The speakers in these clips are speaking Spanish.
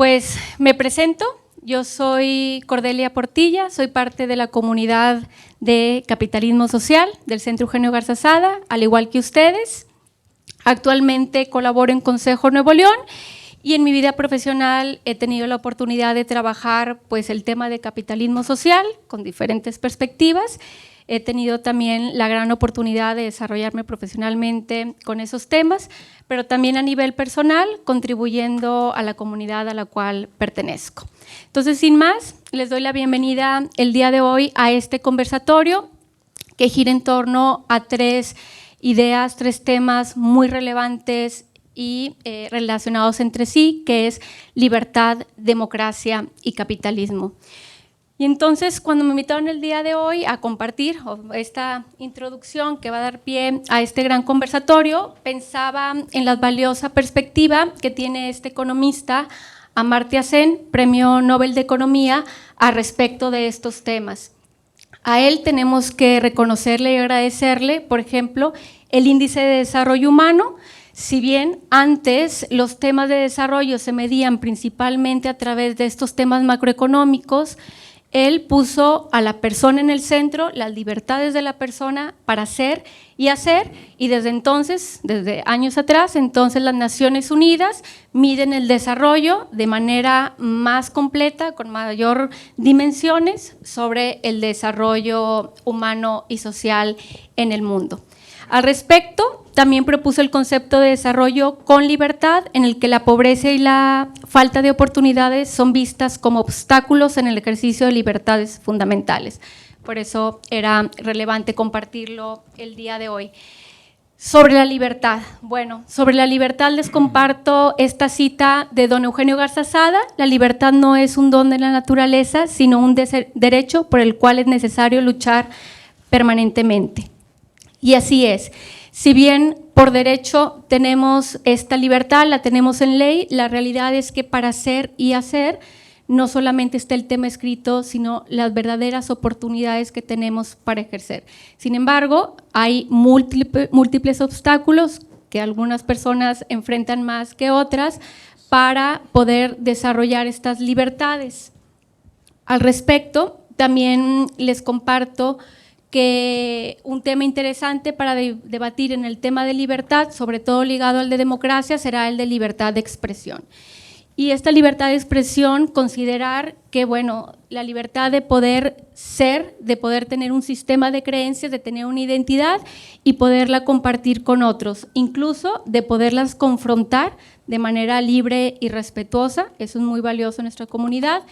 Pues me presento, yo soy Cordelia Portilla, soy parte de la comunidad de Capitalismo Social del Centro Eugenio Garza Sada, al igual que ustedes. Actualmente colaboro en Consejo Nuevo León y en mi vida profesional he tenido la oportunidad de trabajar pues, el tema de capitalismo social con diferentes perspectivas. He tenido también la gran oportunidad de desarrollarme profesionalmente con esos temas, pero también a nivel personal, contribuyendo a la comunidad a la cual pertenezco. Entonces, sin más, les doy la bienvenida el día de hoy a este conversatorio que gira en torno a tres ideas, tres temas muy relevantes y relacionados entre sí, que es libertad, democracia y capitalismo. Y entonces, cuando me invitaron el día de hoy a compartir esta introducción que va a dar pie a este gran conversatorio, pensaba en la valiosa perspectiva que tiene este economista, Amartya Sen, Premio Nobel de Economía, a respecto de estos temas. A él tenemos que reconocerle y agradecerle, por ejemplo, el índice de desarrollo humano. Si bien antes los temas de desarrollo se medían principalmente a través de estos temas macroeconómicos, él puso a la persona en el centro, las libertades de la persona para ser y hacer, y desde entonces, desde años atrás, entonces las Naciones Unidas miden el desarrollo de manera más completa, con mayor dimensiones sobre el desarrollo humano y social en el mundo. Al respecto, también propuso el concepto de desarrollo con libertad, en el que la pobreza y la falta de oportunidades son vistas como obstáculos en el ejercicio de libertades fundamentales. Por eso era relevante compartirlo el día de hoy. Sobre la libertad. Bueno, sobre la libertad les comparto esta cita de don Eugenio Garza Sada: la libertad no es un don de la naturaleza, sino un derecho por el cual es necesario luchar permanentemente. Y así es. Si bien por derecho tenemos esta libertad, la tenemos en ley, la realidad es que para ser y hacer no solamente está el tema escrito, sino las verdaderas oportunidades que tenemos para ejercer. Sin embargo, hay múltiples obstáculos que algunas personas enfrentan más que otras para poder desarrollar estas libertades. Al respecto, también les comparto que un tema interesante para debatir en el tema de libertad, sobre todo ligado al de democracia, será el de libertad de expresión. Y esta libertad de expresión, considerar que, bueno, la libertad de poder ser, de poder tener un sistema de creencias, de tener una identidad y poderla compartir con otros, incluso de poderlas confrontar de manera libre y respetuosa. Eso es muy valioso en nuestra comunidad.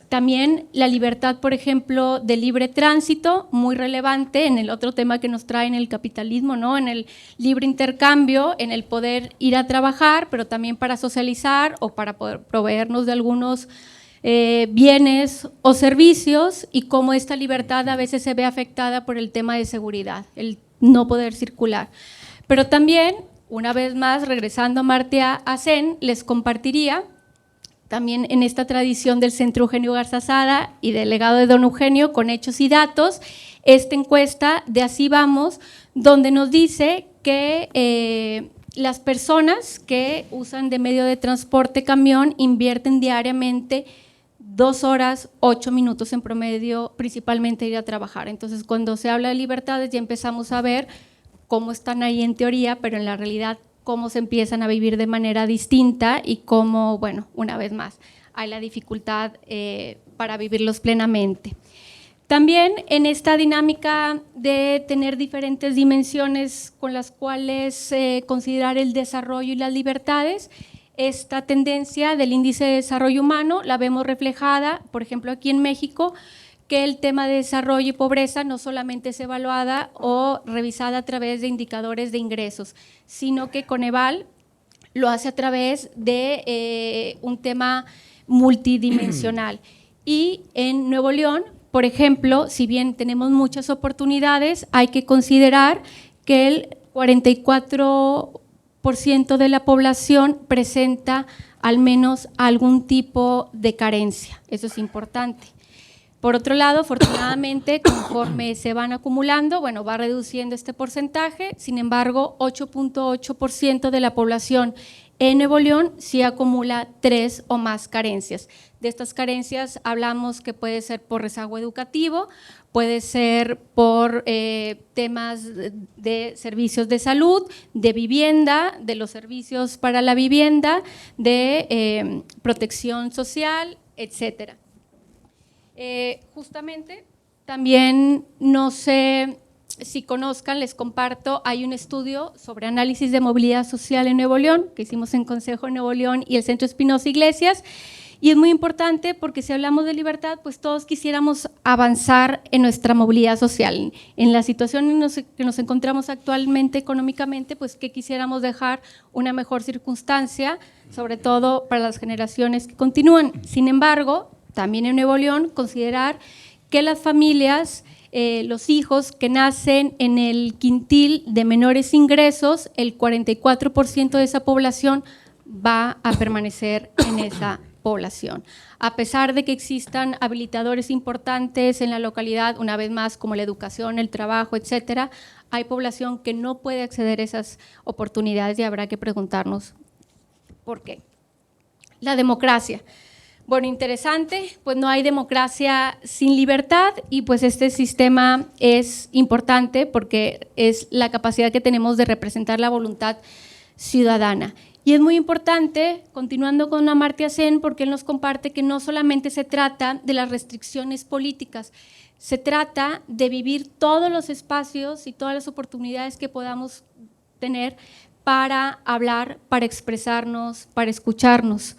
También la libertad, por ejemplo, de libre tránsito, muy relevante en el otro tema que nos trae en el capitalismo, ¿no? En el libre intercambio, en el poder ir a trabajar, pero también para socializar o para poder proveernos de algunos bienes o servicios, y cómo esta libertad a veces se ve afectada por el tema de seguridad, el no poder circular. Pero también, una vez más, regresando a Amartya Sen, les compartiría también en esta tradición del Centro Eugenio Garza Sada y del legado de don Eugenio con hechos y datos, esta encuesta de Así Vamos, donde nos dice que las personas que usan de medio de transporte camión invierten diariamente 2 horas, 8 minutos en promedio, principalmente ir a trabajar. Entonces, cuando se habla de libertades ya empezamos a ver cómo están ahí en teoría, pero en la realidad cómo se empiezan a vivir de manera distinta y cómo, bueno, una vez más, hay la dificultad para vivirlos plenamente. También en esta dinámica de tener diferentes dimensiones con las cuales considerar el desarrollo y las libertades, esta tendencia del índice de desarrollo humano la vemos reflejada, por ejemplo, aquí en México, que el tema de desarrollo y pobreza no solamente es evaluada o revisada a través de indicadores de ingresos, sino que Coneval lo hace a través de un tema multidimensional. Y en Nuevo León, por ejemplo, si bien tenemos muchas oportunidades, hay que considerar que el 44% de la población presenta al menos algún tipo de carencia. Eso es importante. Por otro lado, afortunadamente, conforme se van acumulando, bueno, va reduciendo este porcentaje. Sin embargo, 8.8% de la población en Nuevo León sí acumula 3 o más carencias. De estas carencias hablamos que puede ser por rezago educativo, puede ser por temas de servicios de salud, de vivienda, de los servicios para la vivienda, de protección social, etcétera. Justamente, también no sé si conozcan, les comparto, hay un estudio sobre análisis de movilidad social en Nuevo León, que hicimos en Consejo de Nuevo León y el Centro Espinosa Iglesias, y es muy importante porque si hablamos de libertad, pues todos quisiéramos avanzar en nuestra movilidad social. En la situación en que nos encontramos actualmente económicamente, pues que quisiéramos dejar una mejor circunstancia, sobre todo para las generaciones que continúan. Sin embargo, también en Nuevo León, considerar que las familias, los hijos que nacen en el quintil de menores ingresos, el 44% de esa población va a permanecer en esa población. A pesar de que existan habilitadores importantes en la localidad, una vez más, como la educación, el trabajo, etcétera, hay población que no puede acceder a esas oportunidades y habrá que preguntarnos por qué. La democracia. Bueno, interesante, pues no hay democracia sin libertad y pues este sistema es importante porque es la capacidad que tenemos de representar la voluntad ciudadana. Y es muy importante, continuando con Amartya Sen, porque él nos comparte que no solamente se trata de las restricciones políticas, se trata de vivir todos los espacios y todas las oportunidades que podamos tener para hablar, para expresarnos, para escucharnos.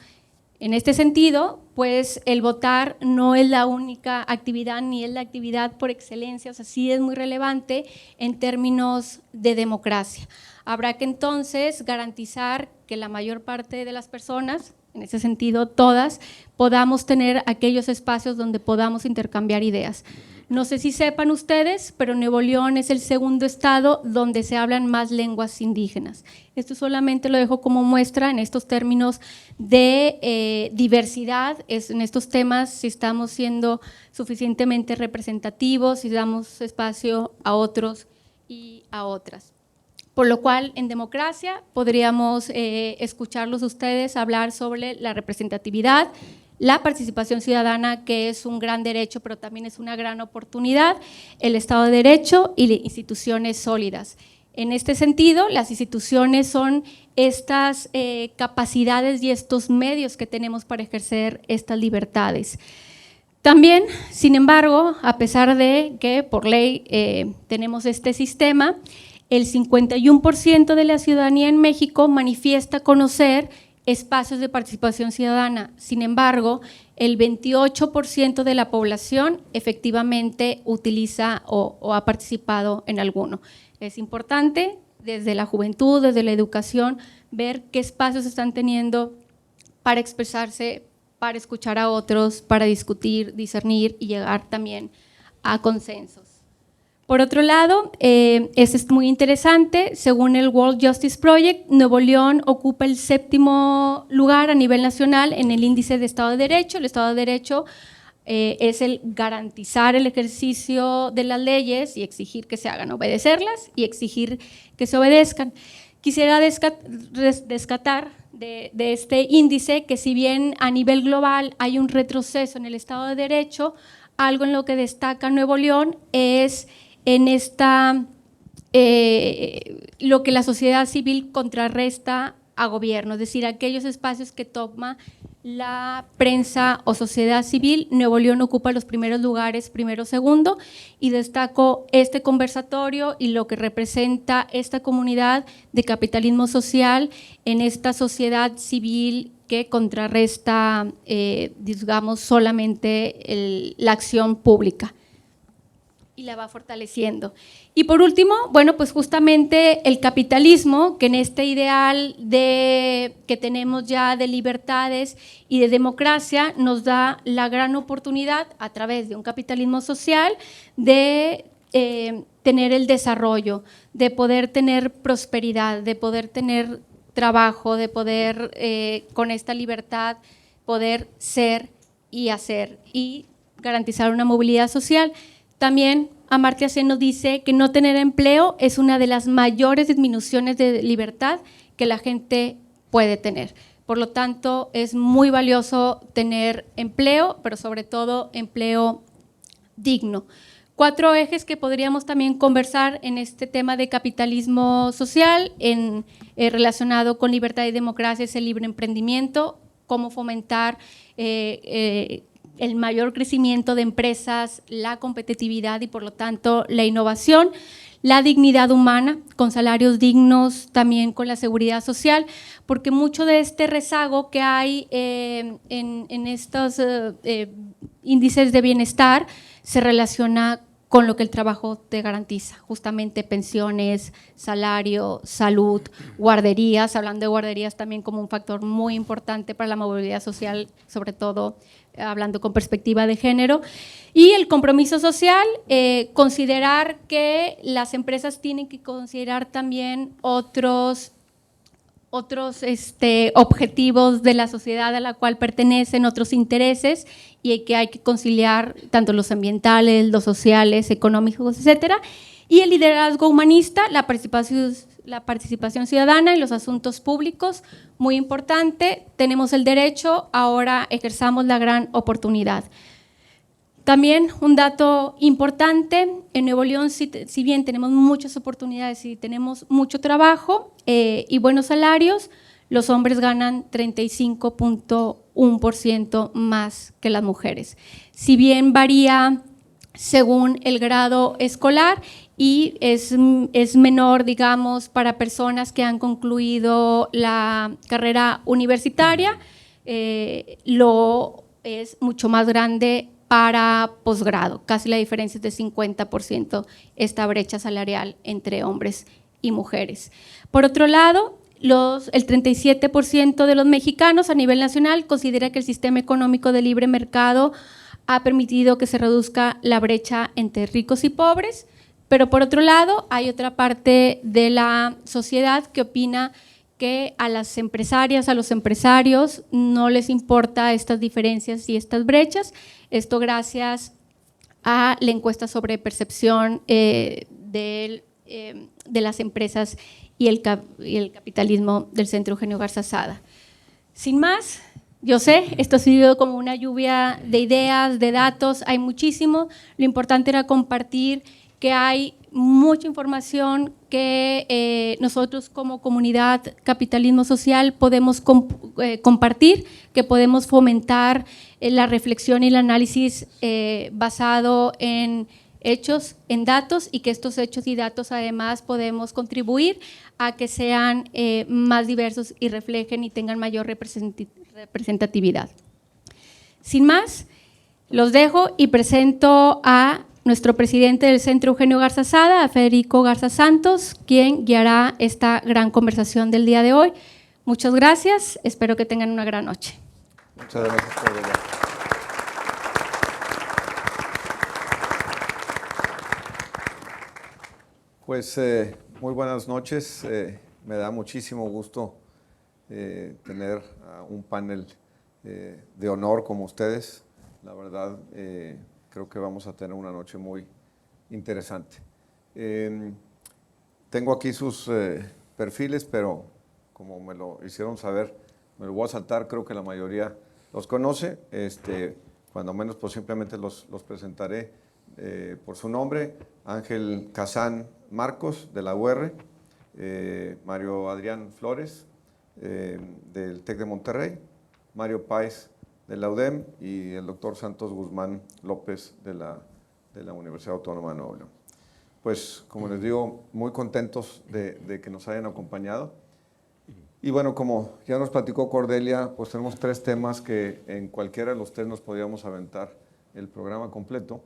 En este sentido, pues el votar no es la única actividad ni es la actividad por excelencia, o sea, sí es muy relevante en términos de democracia. Habrá que entonces garantizar que la mayor parte de las personas, en ese sentido todas, podamos tener aquellos espacios donde podamos intercambiar ideas. No sé si sepan ustedes, pero Nuevo León es el segundo estado donde se hablan más lenguas indígenas. Esto solamente lo dejo como muestra en estos términos de diversidad, en estos temas, si estamos siendo suficientemente representativos, si damos espacio a otros y a otras. Por lo cual, en democracia podríamos escucharlos ustedes hablar sobre la representatividad, la participación ciudadana, que es un gran derecho, pero también es una gran oportunidad, el Estado de Derecho y instituciones sólidas. En este sentido, las instituciones son estas capacidades y estos medios que tenemos para ejercer estas libertades. También, sin embargo, a pesar de que por ley tenemos este sistema, el 51% de la ciudadanía en México manifiesta conocer espacios de participación ciudadana. Sin embargo, el 28% de la población efectivamente utiliza o ha participado en alguno. Es importante desde la juventud, desde la educación, ver qué espacios están teniendo para expresarse, para escuchar a otros, para discutir, discernir y llegar también a consensos. Por otro lado, este es muy interesante, según el World Justice Project, Nuevo León ocupa el 7º lugar a nivel nacional en el índice de Estado de Derecho. El Estado de Derecho es el garantizar el ejercicio de las leyes y exigir que se hagan, obedecerlas y exigir que se obedezcan. Quisiera rescatar de este índice que si bien a nivel global hay un retroceso en el Estado de Derecho, algo en lo que destaca Nuevo León es en lo que la sociedad civil contrarresta a gobierno, es decir, aquellos espacios que toma la prensa o sociedad civil. Nuevo León ocupa los primeros lugares, primero, segundo, y destaco este conversatorio y lo que representa esta comunidad de capitalismo social en esta sociedad civil que contrarresta, digamos, solamente la acción pública y la va fortaleciendo. Y por último, bueno, pues justamente el capitalismo, que en este ideal que tenemos ya de libertades y de democracia, nos da la gran oportunidad, a través de un capitalismo social, de tener el desarrollo, de poder tener prosperidad, de poder tener trabajo, de poder, con esta libertad, poder ser y hacer. Y garantizar una movilidad social. También Amartya Sen nos dice que no tener empleo es una de las mayores disminuciones de libertad que la gente puede tener. Por lo tanto, es muy valioso tener empleo, pero sobre todo empleo digno. 4 ejes que podríamos también conversar en este tema de capitalismo social, relacionado con libertad y democracia, es el libre emprendimiento, cómo fomentar el mayor crecimiento de empresas, la competitividad y por lo tanto la innovación, la dignidad humana con salarios dignos, también con la seguridad social, porque mucho de este rezago que hay en estos índices de bienestar se relaciona con lo que el trabajo te garantiza, justamente pensiones, salario, salud, guarderías, hablando de guarderías también como un factor muy importante para la movilidad social, sobre todo hablando con perspectiva de género, y el compromiso social, considerar que las empresas tienen que considerar también otros objetivos de la sociedad a la cual pertenecen, otros intereses, y que hay que conciliar tanto los ambientales, los sociales, económicos, etcétera, y el liderazgo humanista, la participación ciudadana en los asuntos públicos, muy importante. Tenemos el derecho, ahora ejerzamos la gran oportunidad. También un dato importante, en Nuevo León, si bien tenemos muchas oportunidades y tenemos mucho trabajo y buenos salarios, los hombres ganan 35.1% más que las mujeres. Si bien varía según el grado escolar y es menor, digamos, para personas que han concluido la carrera universitaria, lo es mucho más grande para posgrado, casi la diferencia es de 50% esta brecha salarial entre hombres y mujeres. Por otro lado, el 37% de los mexicanos a nivel nacional considera que el sistema económico de libre mercado ha permitido que se reduzca la brecha entre ricos y pobres, pero por otro lado hay otra parte de la sociedad que opina que a las empresarias, a los empresarios no les importa estas diferencias y estas brechas. Esto gracias a la encuesta sobre percepción de las empresas y el capitalismo del Centro Eugenio Garza Sada. Sin más, yo sé, esto ha sido como una lluvia de ideas, de datos, hay muchísimo. Lo importante era compartir que hay mucha información que nosotros como comunidad Capitalismo Social podemos compartir, que podemos fomentar la reflexión y el análisis basado en hechos, en datos, y que estos hechos y datos además podemos contribuir a que sean más diversos y reflejen y tengan mayor representatividad. Sin más, los dejo y presento a nuestro presidente del Centro Eugenio Garza Sada, a Federico Garza Santos, quien guiará esta gran conversación del día de hoy. Muchas gracias, espero que tengan una gran noche. Muchas gracias, Cordelia. Pues muy buenas noches, me da muchísimo gusto tener un panel de honor como ustedes. La verdad, creo que vamos a tener una noche muy interesante. Tengo aquí sus perfiles, pero como me lo hicieron saber, me lo voy a saltar. Creo que la mayoría los conoce, cuando menos pues simplemente los presentaré por su nombre. Ángel Kazán Marcos, de la UR, Mario Adrián Flores, del TEC de Monterrey, Mario Páez, de la UDEM, y el doctor Santos Guzmán López, de la Universidad Autónoma de Nuevo León. Pues, como les digo, muy contentos de que nos hayan acompañado. Y bueno, como ya nos platicó Cordelia, pues tenemos 3 temas que en cualquiera de los 3 nos podríamos aventar el programa completo,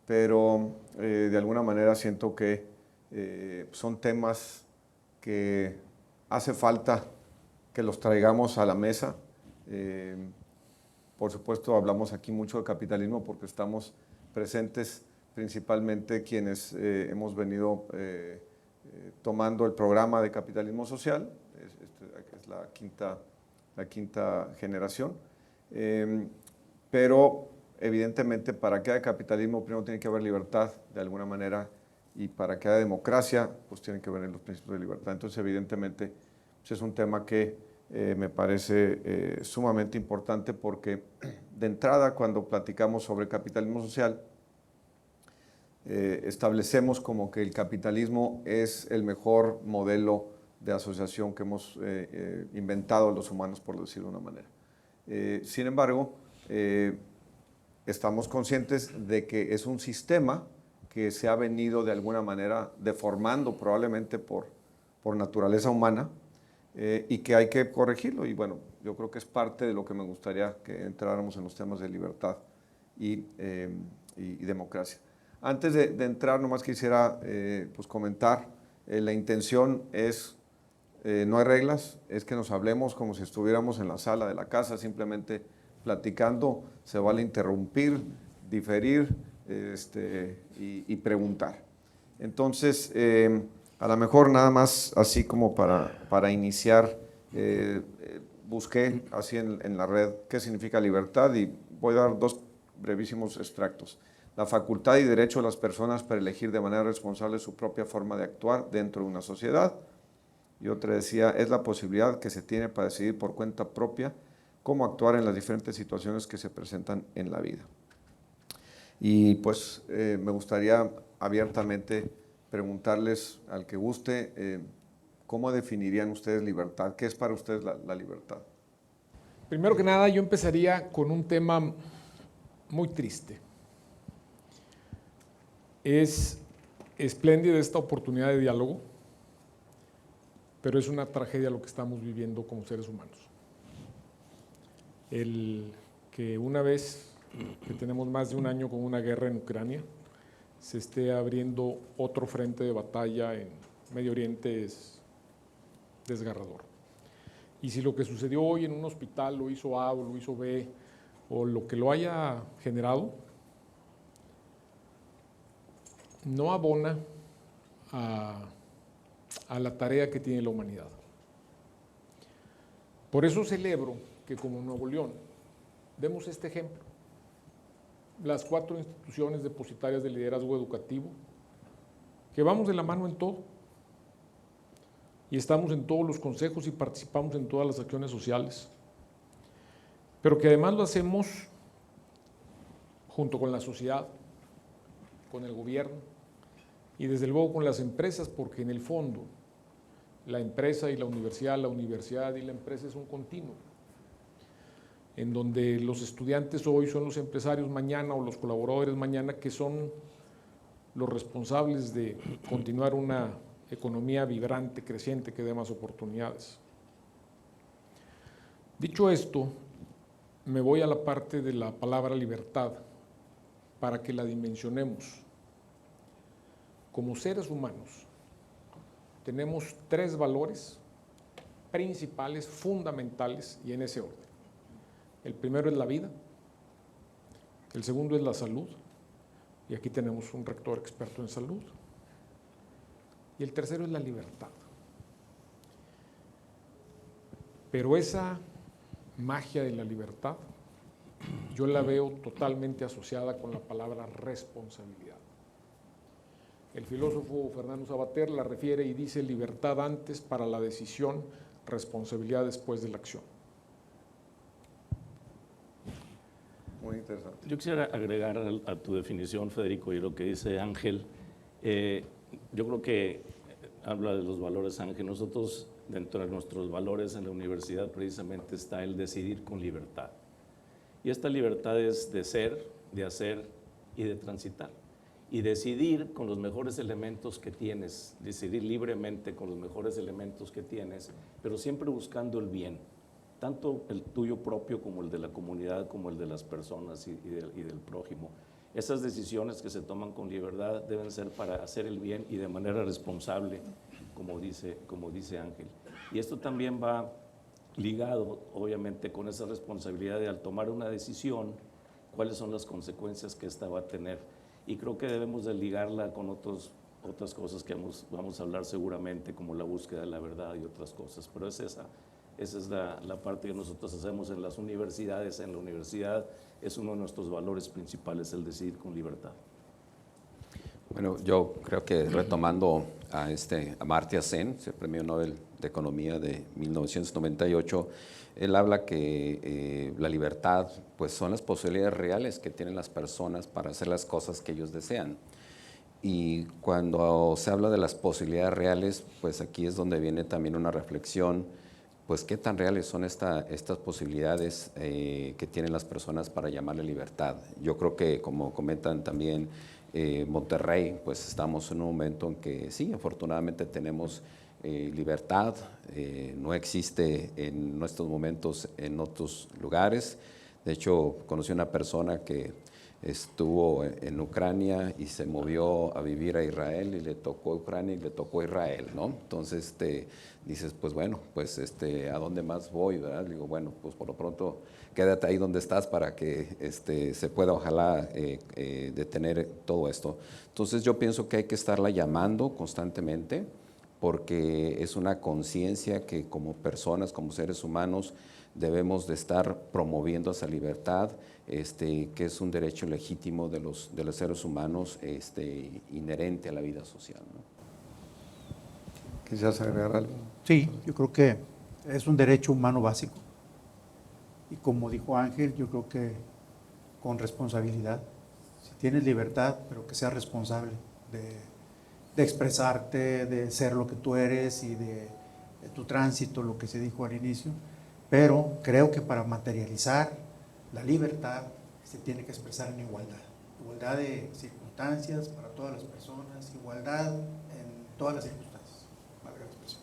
pero de alguna manera siento que son temas que hace falta que los traigamos a la mesa. Por supuesto, hablamos aquí mucho de capitalismo porque estamos presentes principalmente quienes hemos venido tomando el programa de capitalismo social, es la quinta generación, pero evidentemente para que haya capitalismo primero tiene que haber libertad de alguna manera, y para que haya democracia pues tienen que haber los principios de libertad. Entonces evidentemente pues, es un tema que me parece sumamente importante, porque de entrada cuando platicamos sobre capitalismo social establecemos como que el capitalismo es el mejor modelo de asociación que hemos inventado los humanos, por decirlo de una manera. Sin embargo, estamos conscientes de que es un sistema que se ha venido de alguna manera deformando probablemente por naturaleza humana, y que hay que corregirlo. Y bueno, yo creo que es parte de lo que me gustaría que entráramos en los temas de libertad y democracia. Antes de entrar, nomás quisiera pues comentar, la intención es, no hay reglas, es que nos hablemos como si estuviéramos en la sala de la casa, simplemente platicando. Se vale interrumpir, diferir y preguntar. Entonces, a lo mejor nada más así como para iniciar, busqué así en la red qué significa libertad, y voy a dar dos brevísimos extractos. La facultad y derecho de las personas para elegir de manera responsable su propia forma de actuar dentro de una sociedad. Y otra decía, es la posibilidad que se tiene para decidir por cuenta propia cómo actuar en las diferentes situaciones que se presentan en la vida. Y pues me gustaría abiertamente preguntarles al que guste, ¿cómo definirían ustedes libertad? ¿Qué es para ustedes la libertad? Primero que nada, yo empezaría con un tema muy triste. Es espléndida esta oportunidad de diálogo, pero es una tragedia lo que estamos viviendo como seres humanos. El que una vez que tenemos más de un año con una guerra en Ucrania, se esté abriendo otro frente de batalla en Medio Oriente es desgarrador. Y si lo que sucedió hoy en un hospital lo hizo A o lo hizo B, o lo que lo haya generado, no abona a la tarea que tiene la humanidad. Por eso celebro que como Nuevo León demos este ejemplo. Las 4 instituciones depositarias de liderazgo educativo, que vamos de la mano en todo, y estamos en todos los consejos y participamos en todas las acciones sociales, pero que además lo hacemos junto con la sociedad, con el gobierno y desde luego con las empresas, porque en el fondo la empresa y la universidad y la empresa es un continuo, en donde los estudiantes hoy son los empresarios mañana, o los colaboradores mañana, que son los responsables de continuar una economía vibrante, creciente, que dé más oportunidades. Dicho esto, me voy a la parte de la palabra libertad para que la dimensionemos. Como seres humanos, tenemos 3 valores principales, fundamentales, y en ese orden. El primero es la vida, el segundo es la salud, y aquí tenemos un rector experto en salud, y el tercero es la libertad. Pero esa magia de la libertad yo la veo totalmente asociada con la palabra responsabilidad. El filósofo Fernando Savater la refiere y dice: libertad antes para la decisión, responsabilidad después de la acción. Muy interesante. Yo quisiera agregar a tu definición, Federico, y lo que dice Ángel. Yo creo que habla de los valores, Ángel. Nosotros, dentro de nuestros valores en la universidad, precisamente está el decidir con libertad. Y esta libertad es de ser, de hacer y de transitar. Y decidir con los mejores elementos que tienes, decidir libremente con los mejores elementos que tienes, pero siempre buscando el bien, tanto el tuyo propio como el de la comunidad, como el de las personas y del prójimo. Esas decisiones que se toman con libertad deben ser para hacer el bien y de manera responsable, como dice Ángel. Y esto también va ligado, obviamente, con esa responsabilidad de, al tomar una decisión, cuáles son las consecuencias que esta va a tener. Y creo que debemos de ligarla con otras cosas que vamos a hablar seguramente, como la búsqueda de la verdad y otras cosas. Pero es Esa es la parte que nosotros hacemos en las universidades. En la universidad es uno de nuestros valores principales, el decidir con libertad. Bueno, yo creo que retomando a Amartya Sen, el Premio Nobel de Economía de 1998, él habla que la libertad pues son las posibilidades reales que tienen las personas para hacer las cosas que ellos desean. Y cuando se habla de las posibilidades reales, pues aquí es donde viene también una reflexión, pues qué tan reales son estas posibilidades que tienen las personas para llamarle libertad. Yo creo que, como comentan también, Monterrey, pues estamos en un momento en que sí, afortunadamente tenemos libertad, no existe en nuestros momentos en otros lugares. De hecho, conocí una persona que estuvo en Ucrania y se movió a vivir a Israel y le tocó Ucrania y le tocó Israel, ¿no? Entonces dices, pues bueno, pues ¿a dónde más voy, verdad? Digo, bueno, pues por lo pronto quédate ahí donde estás para que se pueda ojalá detener todo esto. Entonces yo pienso que hay que estarla llamando constantemente porque es una conciencia que como personas, como seres humanos, debemos de estar promoviendo esa libertad, que es un derecho legítimo de los seres humanos inherente a la vida social, ¿no? ¿Quisieras agregar algo? Sí, yo creo que es un derecho humano básico. Y como dijo Ángel, yo creo que con responsabilidad. Si tienes libertad, pero que seas responsable de expresarte, de ser lo que tú eres y de tu tránsito, lo que se dijo al inicio. Pero creo que para materializar la libertad se tiene que expresar en igualdad. Igualdad de circunstancias para todas las personas, igualdad en todas las circunstancias, valga la expresión.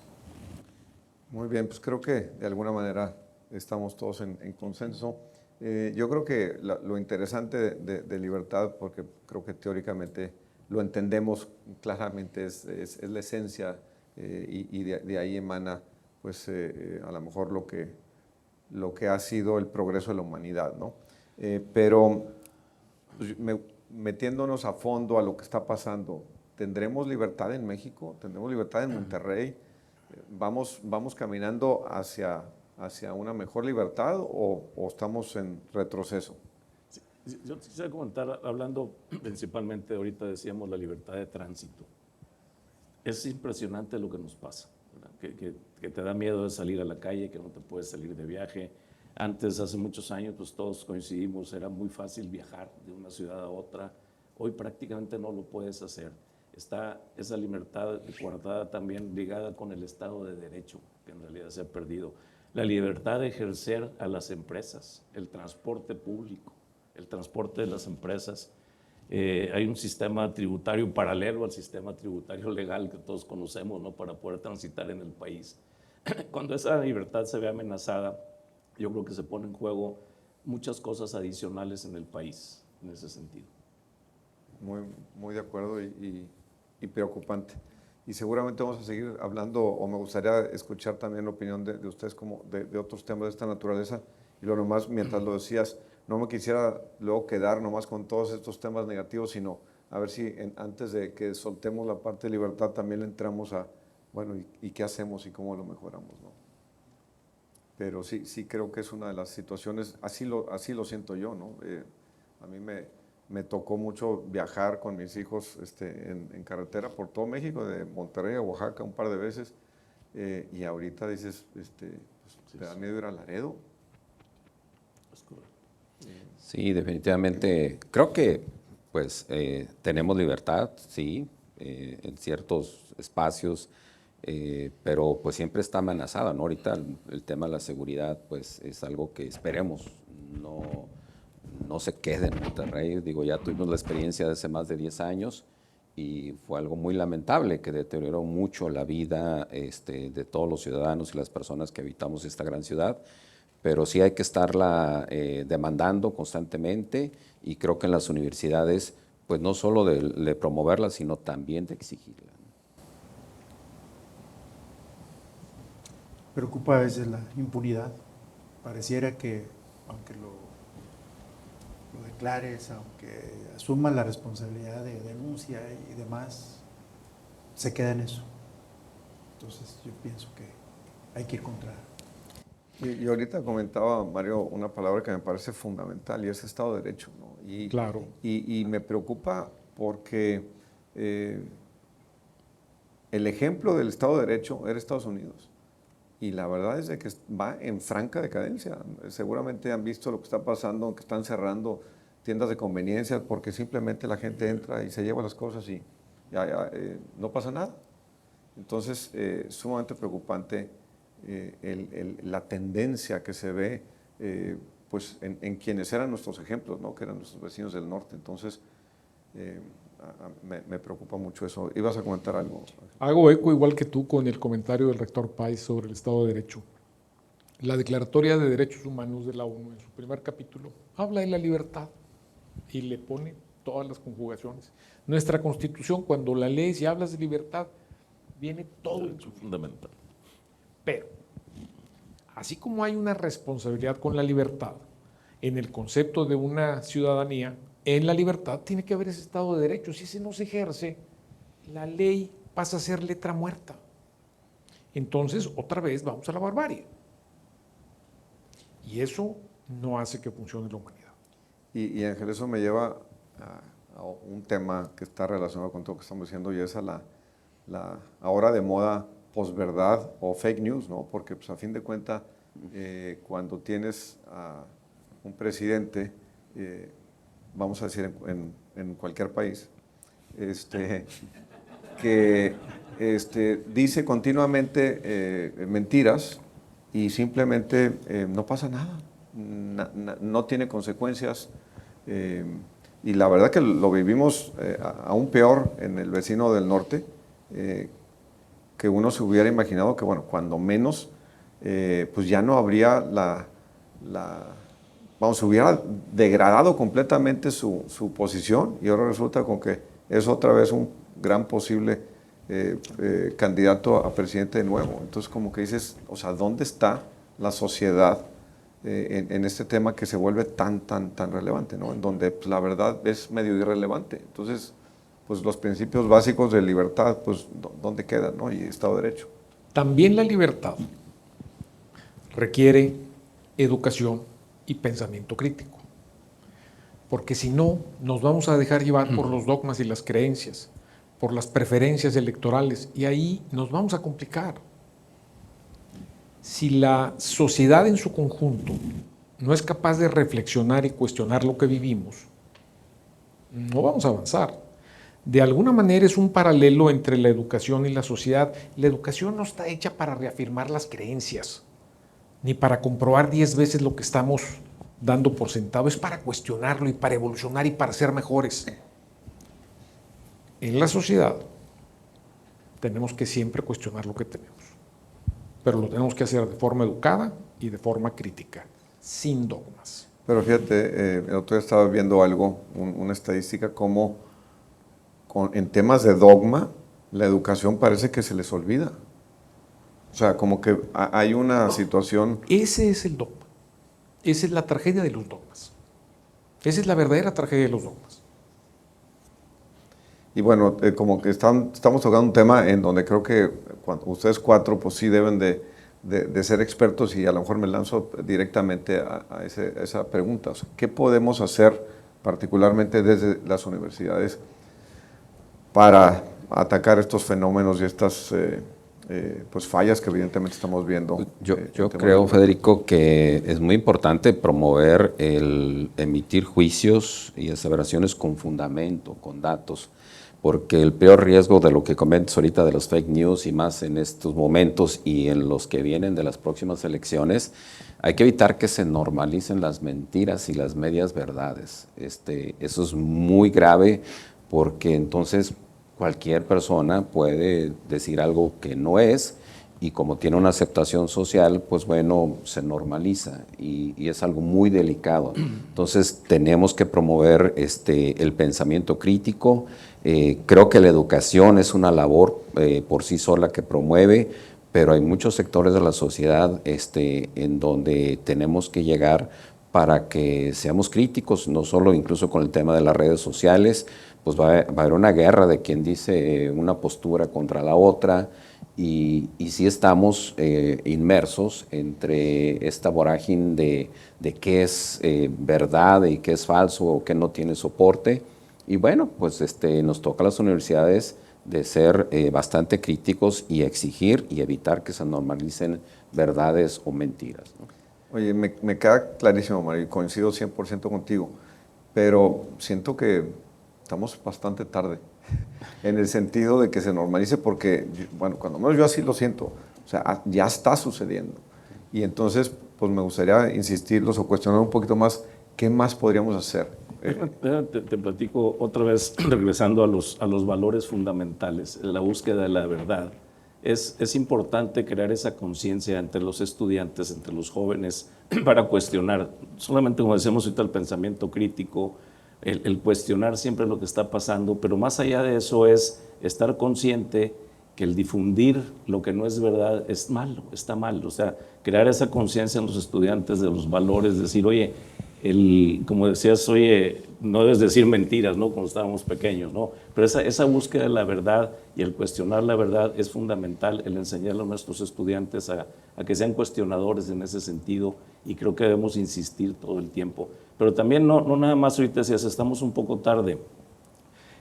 Muy bien, pues creo que de alguna manera estamos todos en consenso. Yo creo que lo interesante de libertad, porque creo que teóricamente lo entendemos claramente, es la esencia y de ahí emana pues a lo mejor lo que ha sido el progreso de la humanidad, ¿no? Pero pues, metiéndonos a fondo a lo que está pasando, ¿tendremos libertad en México? ¿Tendremos libertad en Monterrey? ¿Vamos caminando hacia una mejor libertad o estamos en retroceso? Sí, yo quisiera comentar, hablando principalmente, ahorita decíamos la libertad de tránsito. Es impresionante lo que nos pasa, que te da miedo de salir a la calle, que no te puedes salir de viaje. Antes, hace muchos años, pues todos coincidimos, era muy fácil viajar de una ciudad a otra. Hoy prácticamente no lo puedes hacer. Está esa libertad guardada también ligada con el Estado de Derecho, que en realidad se ha perdido. La libertad de ejercer a las empresas, el transporte público, el transporte de las empresas. Hay un sistema tributario paralelo al sistema tributario legal que todos conocemos, ¿no?, para poder transitar en el país. Cuando esa libertad se ve amenazada, yo creo que se pone en juego muchas cosas adicionales en el país, en ese sentido. Muy de acuerdo y preocupante. Y seguramente vamos a seguir hablando, o me gustaría escuchar también la opinión de ustedes como de otros temas de esta naturaleza. Y lo nomás, mientras lo decías, no me quisiera luego quedar nomás con todos estos temas negativos, sino a ver si antes de que soltemos la parte de libertad también le entramos a, bueno, ¿y qué hacemos y cómo lo mejoramos, ¿no? Pero sí creo que es una de las situaciones, así lo siento yo, ¿no? A mí me tocó mucho viajar con mis hijos en carretera por todo México, de Monterrey a Oaxaca un par de veces, y ahorita dices, pues, ¿te da miedo ir a Laredo? Sí, definitivamente. Creo que pues tenemos libertad, sí, en ciertos espacios, pero pues siempre está amenazada, ¿no? Ahorita el tema de la seguridad pues es algo que esperemos no se quede en Monterrey. Digo, ya tuvimos la experiencia de hace más de 10 años y fue algo muy lamentable que deterioró mucho la vida de todos los ciudadanos y las personas que habitamos esta gran ciudad. Pero sí hay que estarla demandando constantemente y creo que en las universidades, pues no solo de promoverla, sino también de exigirla. Preocupa a veces la impunidad. Pareciera que, aunque lo declares, aunque asumas la responsabilidad de denuncia y demás, se queda en eso. Entonces yo pienso que hay que ir contra Y ahorita comentaba, Mario, una palabra que me parece fundamental y es Estado de Derecho, ¿no? Claro. Y me preocupa porque el ejemplo del Estado de Derecho era Estados Unidos. Y la verdad es de que va en franca decadencia. Seguramente han visto lo que está pasando, que están cerrando tiendas de conveniencia porque simplemente la gente entra y se lleva las cosas y no pasa nada. Entonces, sumamente preocupante la tendencia que se ve pues en quienes eran nuestros ejemplos, ¿no? Que eran nuestros vecinos del norte. Entonces, me preocupa mucho eso. ¿Ibas a comentar algo? Hago eco igual que tú con el comentario del rector Páez sobre el Estado de Derecho. La Declaratoria de Derechos Humanos de la ONU, en su primer capítulo, habla de la libertad y le pone todas las conjugaciones. Nuestra Constitución, cuando la lees y hablas de libertad, viene todo. Derecho fundamental. Pero, así como hay una responsabilidad con la libertad, en el concepto de una ciudadanía, en la libertad tiene que haber ese Estado de Derecho. Si ese no se ejerce, la ley pasa a ser letra muerta. Entonces, otra vez vamos a la barbarie. Y eso no hace que funcione la humanidad. Y Ángel, eso me lleva a un tema que está relacionado con todo lo que estamos diciendo y es a la ahora de moda posverdad o fake news, ¿no? Porque pues, a fin de cuentas, cuando tienes a un presidente, vamos a decir en cualquier país, que dice continuamente mentiras y simplemente no pasa nada, no tiene consecuencias. Y la verdad que lo vivimos aún peor en el vecino del norte, que uno se hubiera imaginado que, bueno, cuando menos, pues ya no habría se hubiera degradado completamente su posición y ahora resulta con que es otra vez un gran posible candidato a presidente de nuevo. Entonces, como que dices, o sea, ¿dónde está la sociedad en este tema que se vuelve tan relevante, ¿no? En donde pues, la verdad es medio irrelevante. Entonces, pues los principios básicos de libertad, pues, ¿dónde quedan, no? Y Estado de Derecho. También la libertad requiere educación y pensamiento crítico. Porque si no, nos vamos a dejar llevar por los dogmas y las creencias, por las preferencias electorales, y ahí nos vamos a complicar. Si la sociedad en su conjunto no es capaz de reflexionar y cuestionar lo que vivimos, no vamos a avanzar. De alguna manera es un paralelo entre la educación y la sociedad. La educación no está hecha para reafirmar las creencias, ni para comprobar 10 veces lo que estamos dando por sentado, es para cuestionarlo y para evolucionar y para ser mejores. En la sociedad tenemos que siempre cuestionar lo que tenemos, pero lo tenemos que hacer de forma educada y de forma crítica, sin dogmas. Pero fíjate, el otro día estaba viendo algo, una estadística, como en temas de dogma, la educación parece que se les olvida. O sea, como que hay una situación... Ese es el dogma. Esa es la tragedia de los dogmas. Esa es la verdadera tragedia de los dogmas. Y bueno, como que estamos tocando un tema en donde creo que ustedes cuatro pues sí deben de ser expertos y a lo mejor me lanzo directamente a esa pregunta. O sea, ¿qué podemos hacer particularmente desde las universidades para atacar estos fenómenos y estas pues fallas que evidentemente estamos viendo? Yo creo, Federico, que es muy importante promover el emitir juicios y aseveraciones con fundamento, con datos, porque el peor riesgo de lo que comentas ahorita de los fake news y más en estos momentos y en los que vienen de las próximas elecciones, hay que evitar que se normalicen las mentiras y las medias verdades. Eso es muy grave porque entonces cualquier persona puede decir algo que no es y como tiene una aceptación social, pues bueno, se normaliza y es algo muy delicado. Entonces tenemos que promover el pensamiento crítico. Creo que la educación es una labor por sí sola que promueve, pero hay muchos sectores de la sociedad en donde tenemos que llegar para que seamos críticos, no solo incluso con el tema de las redes sociales, pues va a haber una guerra de quien dice una postura contra la otra y sí estamos inmersos entre esta vorágine de qué es verdad y qué es falso o qué no tiene soporte. Y bueno, pues nos toca a las universidades de ser bastante críticos y exigir y evitar que se normalicen verdades o mentiras, ¿no? Oye, me queda clarísimo, Mario, y coincido 100% contigo, pero siento que estamos bastante tarde en el sentido de que se normalice porque, bueno, cuando menos yo así lo siento, o sea, ya está sucediendo. Y entonces, pues me gustaría insistirlos o cuestionar un poquito más qué más podríamos hacer. Te platico otra vez, regresando a los valores fundamentales, la búsqueda de la verdad. Es importante crear esa conciencia entre los estudiantes, entre los jóvenes, para cuestionar, solamente como decíamos ahorita, el pensamiento crítico, el cuestionar siempre lo que está pasando, pero más allá de eso es estar consciente que el difundir lo que no es verdad es malo, está mal. O sea, crear esa conciencia en los estudiantes de los valores, decir, oye, como decías, oye, no debes decir mentiras, ¿no? Cuando estábamos pequeños, ¿no? Pero esa búsqueda de la verdad y el cuestionar la verdad es fundamental, el enseñarle a nuestros estudiantes a que sean cuestionadores en ese sentido, y creo que debemos insistir todo el tiempo. Pero también no nada más ahorita decías, estamos un poco tarde.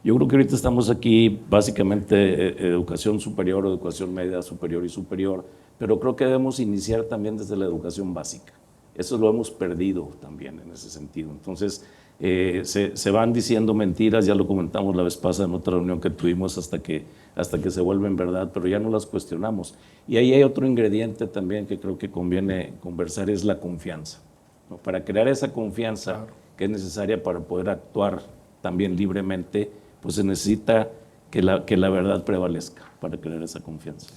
Yo creo que ahorita estamos aquí básicamente educación superior o educación media, superior y superior, pero creo que debemos iniciar también desde la educación básica. Eso lo hemos perdido también en ese sentido. Entonces, se van diciendo mentiras, ya lo comentamos la vez pasada en otra reunión que tuvimos, hasta que se vuelven verdad, pero ya no las cuestionamos. Y ahí hay otro ingrediente también que creo que conviene conversar, es la confianza, ¿no? Para crear esa confianza, claro, que es necesaria para poder actuar también libremente, pues se necesita que la verdad prevalezca para crear esa confianza.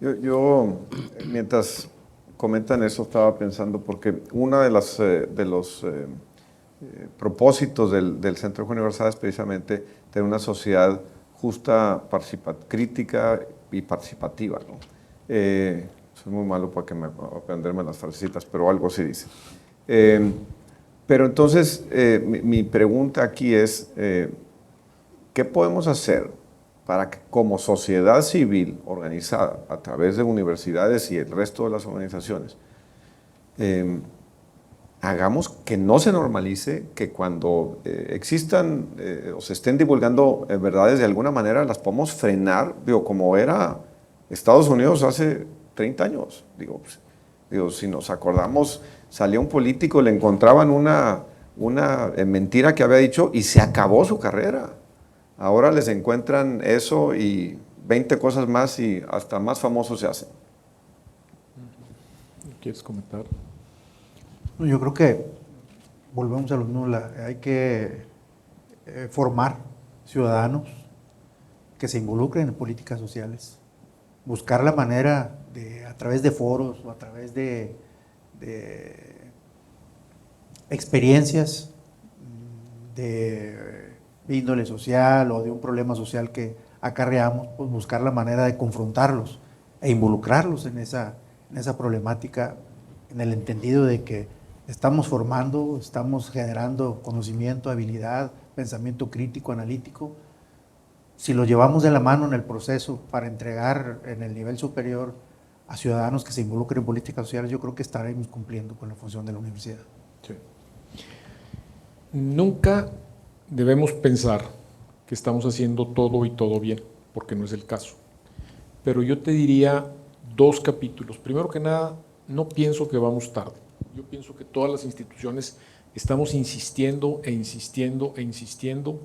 Yo mientras comentan eso, estaba pensando, porque uno de los propósitos del Centro Universal es precisamente tener una sociedad justa, crítica y participativa, ¿no? Soy muy malo para aprenderme las frasecitas, pero algo así dice. Pero entonces, mi pregunta aquí es, ¿qué podemos hacer para que como sociedad civil organizada a través de universidades y el resto de las organizaciones, hagamos que no se normalice que cuando existan o se estén divulgando verdades de alguna manera las podamos frenar, digo, como era Estados Unidos hace 30 años? Digo, si nos acordamos, salía un político, le encontraban una mentira que había dicho y se acabó su carrera. Ahora les encuentran eso y 20 cosas más y hasta más famosos se hacen. ¿Quieres comentar? Yo creo que volvemos a lo mismo, hay que formar ciudadanos que se involucren en políticas sociales, buscar la manera a través de foros o a través de experiencias de índole social o de un problema social que acarreamos, pues buscar la manera de confrontarlos e involucrarlos en esa problemática, en el entendido de que estamos formando, estamos generando conocimiento, habilidad, pensamiento crítico, analítico. Si lo llevamos de la mano en el proceso para entregar en el nivel superior a ciudadanos que se involucren en políticas sociales, yo creo que estaremos cumpliendo con la función de la universidad. Sí. Nunca debemos pensar que estamos haciendo todo y todo bien, porque no es el caso. Pero yo te diría 2 capítulos. Primero que nada, no pienso que vamos tarde. Yo pienso que todas las instituciones estamos insistiendo e insistiendo e insistiendo,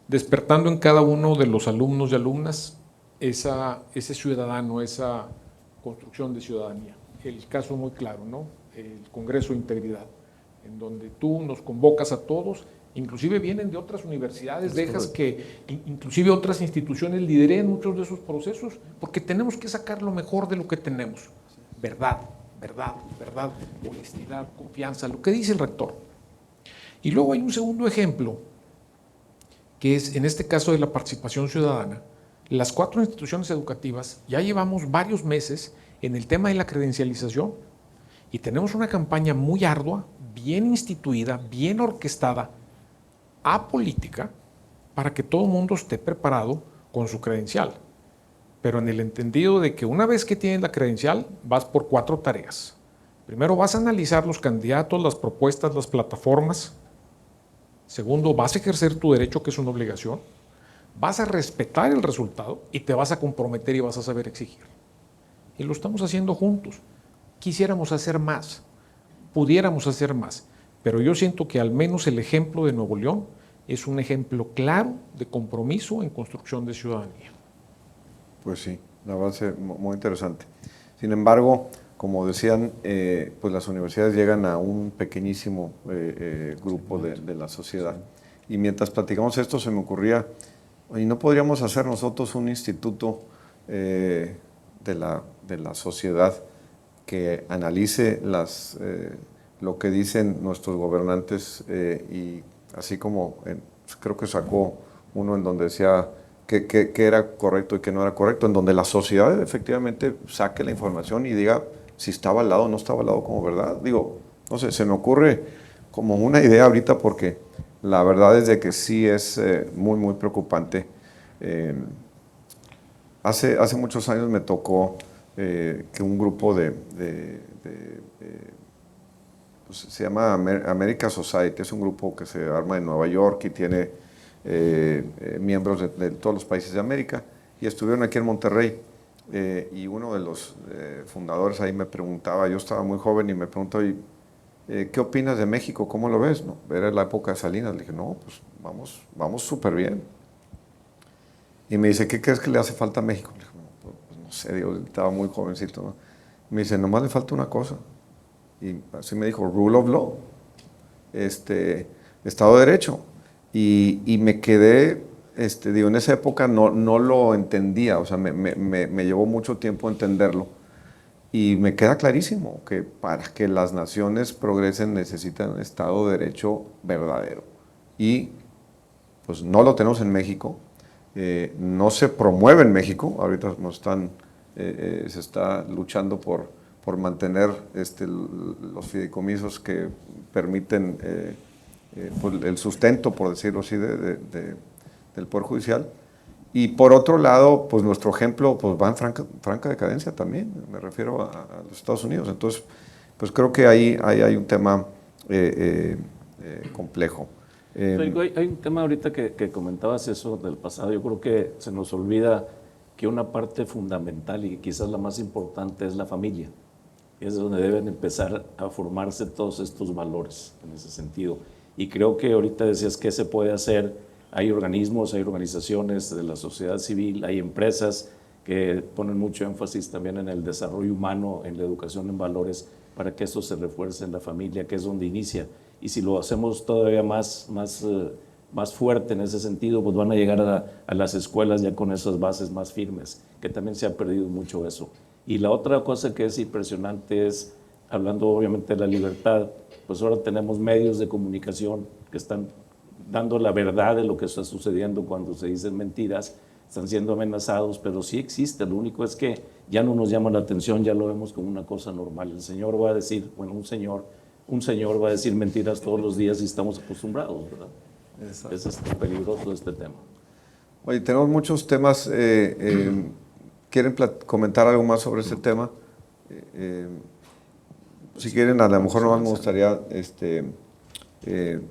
despertando en cada uno de los alumnos y alumnas ese ciudadano, esa construcción de ciudadanía. El caso muy claro, ¿no? El Congreso de Integridad, en donde tú nos convocas a todos, inclusive vienen de otras universidades, dejas que inclusive otras instituciones lideren muchos de esos procesos, porque tenemos que sacar lo mejor de lo que tenemos. Verdad, honestidad, confianza, lo que dice el rector. Y luego hay un segundo ejemplo, que es en este caso de la participación ciudadana. Las 4 instituciones educativas ya llevamos varios meses en el tema de la credencialización y tenemos una campaña muy ardua, bien instituida, bien orquestada, apolítica, para que todo el mundo esté preparado con su credencial. pero en el entendido de que una vez que tienes la credencial, vas por 4 tareas. Primero, vas a analizar los candidatos, las propuestas, las plataformas. Segundo, vas a ejercer tu derecho, que es una obligación. Vas a respetar el resultado y te vas a comprometer y vas a saber exigir. Y lo estamos haciendo juntos. Quisiéramos hacer más, pudiéramos hacer más, pero yo siento que al menos el ejemplo de Nuevo León es un ejemplo claro de compromiso en construcción de ciudadanía. Pues sí, la verdad es muy interesante. Sin embargo, como decían, pues las universidades llegan a un pequeñísimo grupo de la sociedad. Y mientras platicamos esto se me ocurría, ¿y no podríamos hacer nosotros un instituto de la sociedad que analice lo que dicen nuestros gobernantes y así como creo que sacó uno en donde decía que era correcto y que no era correcto, en donde la sociedad efectivamente saque la información y diga si está avalado o no está avalado como verdad? Digo, no sé, se me ocurre como una idea ahorita porque la verdad es de que sí es muy, muy preocupante. Hace muchos años me tocó que un grupo pues se llama America Society, es un grupo que se arma en Nueva York y tiene miembros de todos los países de América, y estuvieron aquí en Monterrey, y uno de los fundadores ahí me preguntaba, yo estaba muy joven y me preguntó, ¿qué opinas de México? ¿Cómo lo ves? ¿No? Era la época de Salinas. Le dije, no, pues vamos súper bien. Y me dice, ¿qué crees que le hace falta a México? Le dije, pues no sé, digo, estaba muy jovencito, ¿no? Me dice, nomás le falta una cosa. Y así me dijo, rule of law, Estado de Derecho. Y me quedé, digo, en esa época no lo entendía, o sea, me llevó mucho tiempo entenderlo. Y me queda clarísimo que para que las naciones progresen necesitan un Estado de Derecho verdadero. Y pues no lo tenemos en México, no se promueve en México, ahorita se está luchando por mantener los fideicomisos que permiten pues, el sustento, por decirlo así, del Poder Judicial. Y por otro lado, pues nuestro ejemplo pues, va en franca decadencia también, me refiero a los Estados Unidos. Entonces, pues creo que ahí hay un tema complejo. Hay un tema ahorita que comentabas eso del pasado. Yo creo que se nos olvida que una parte fundamental y quizás la más importante es la familia. Es donde deben empezar a formarse todos estos valores en ese sentido. Y creo que ahorita decías qué se puede hacer. Hay organismos, hay organizaciones de la sociedad civil, hay empresas que ponen mucho énfasis también en el desarrollo humano, en la educación en valores, para que eso se refuerce en la familia, que es donde inicia. Y si lo hacemos todavía más fuerte en ese sentido, pues van a llegar a las escuelas ya con esas bases más firmes, que también se ha perdido mucho eso. Y la otra cosa que es impresionante es, hablando obviamente de la libertad, pues ahora tenemos medios de comunicación que están dando la verdad de lo que está sucediendo cuando se dicen mentiras, están siendo amenazados, pero sí existe. Lo único es que ya no nos llama la atención, ya lo vemos como una cosa normal. El señor va a decir, bueno, un señor va a decir mentiras todos los días y estamos acostumbrados, ¿verdad? Exacto. Es peligroso este tema. Oye, tenemos muchos temas. ¿Quieren comentar algo más sobre este tema? Si quieren, a lo mejor nomás me gustaría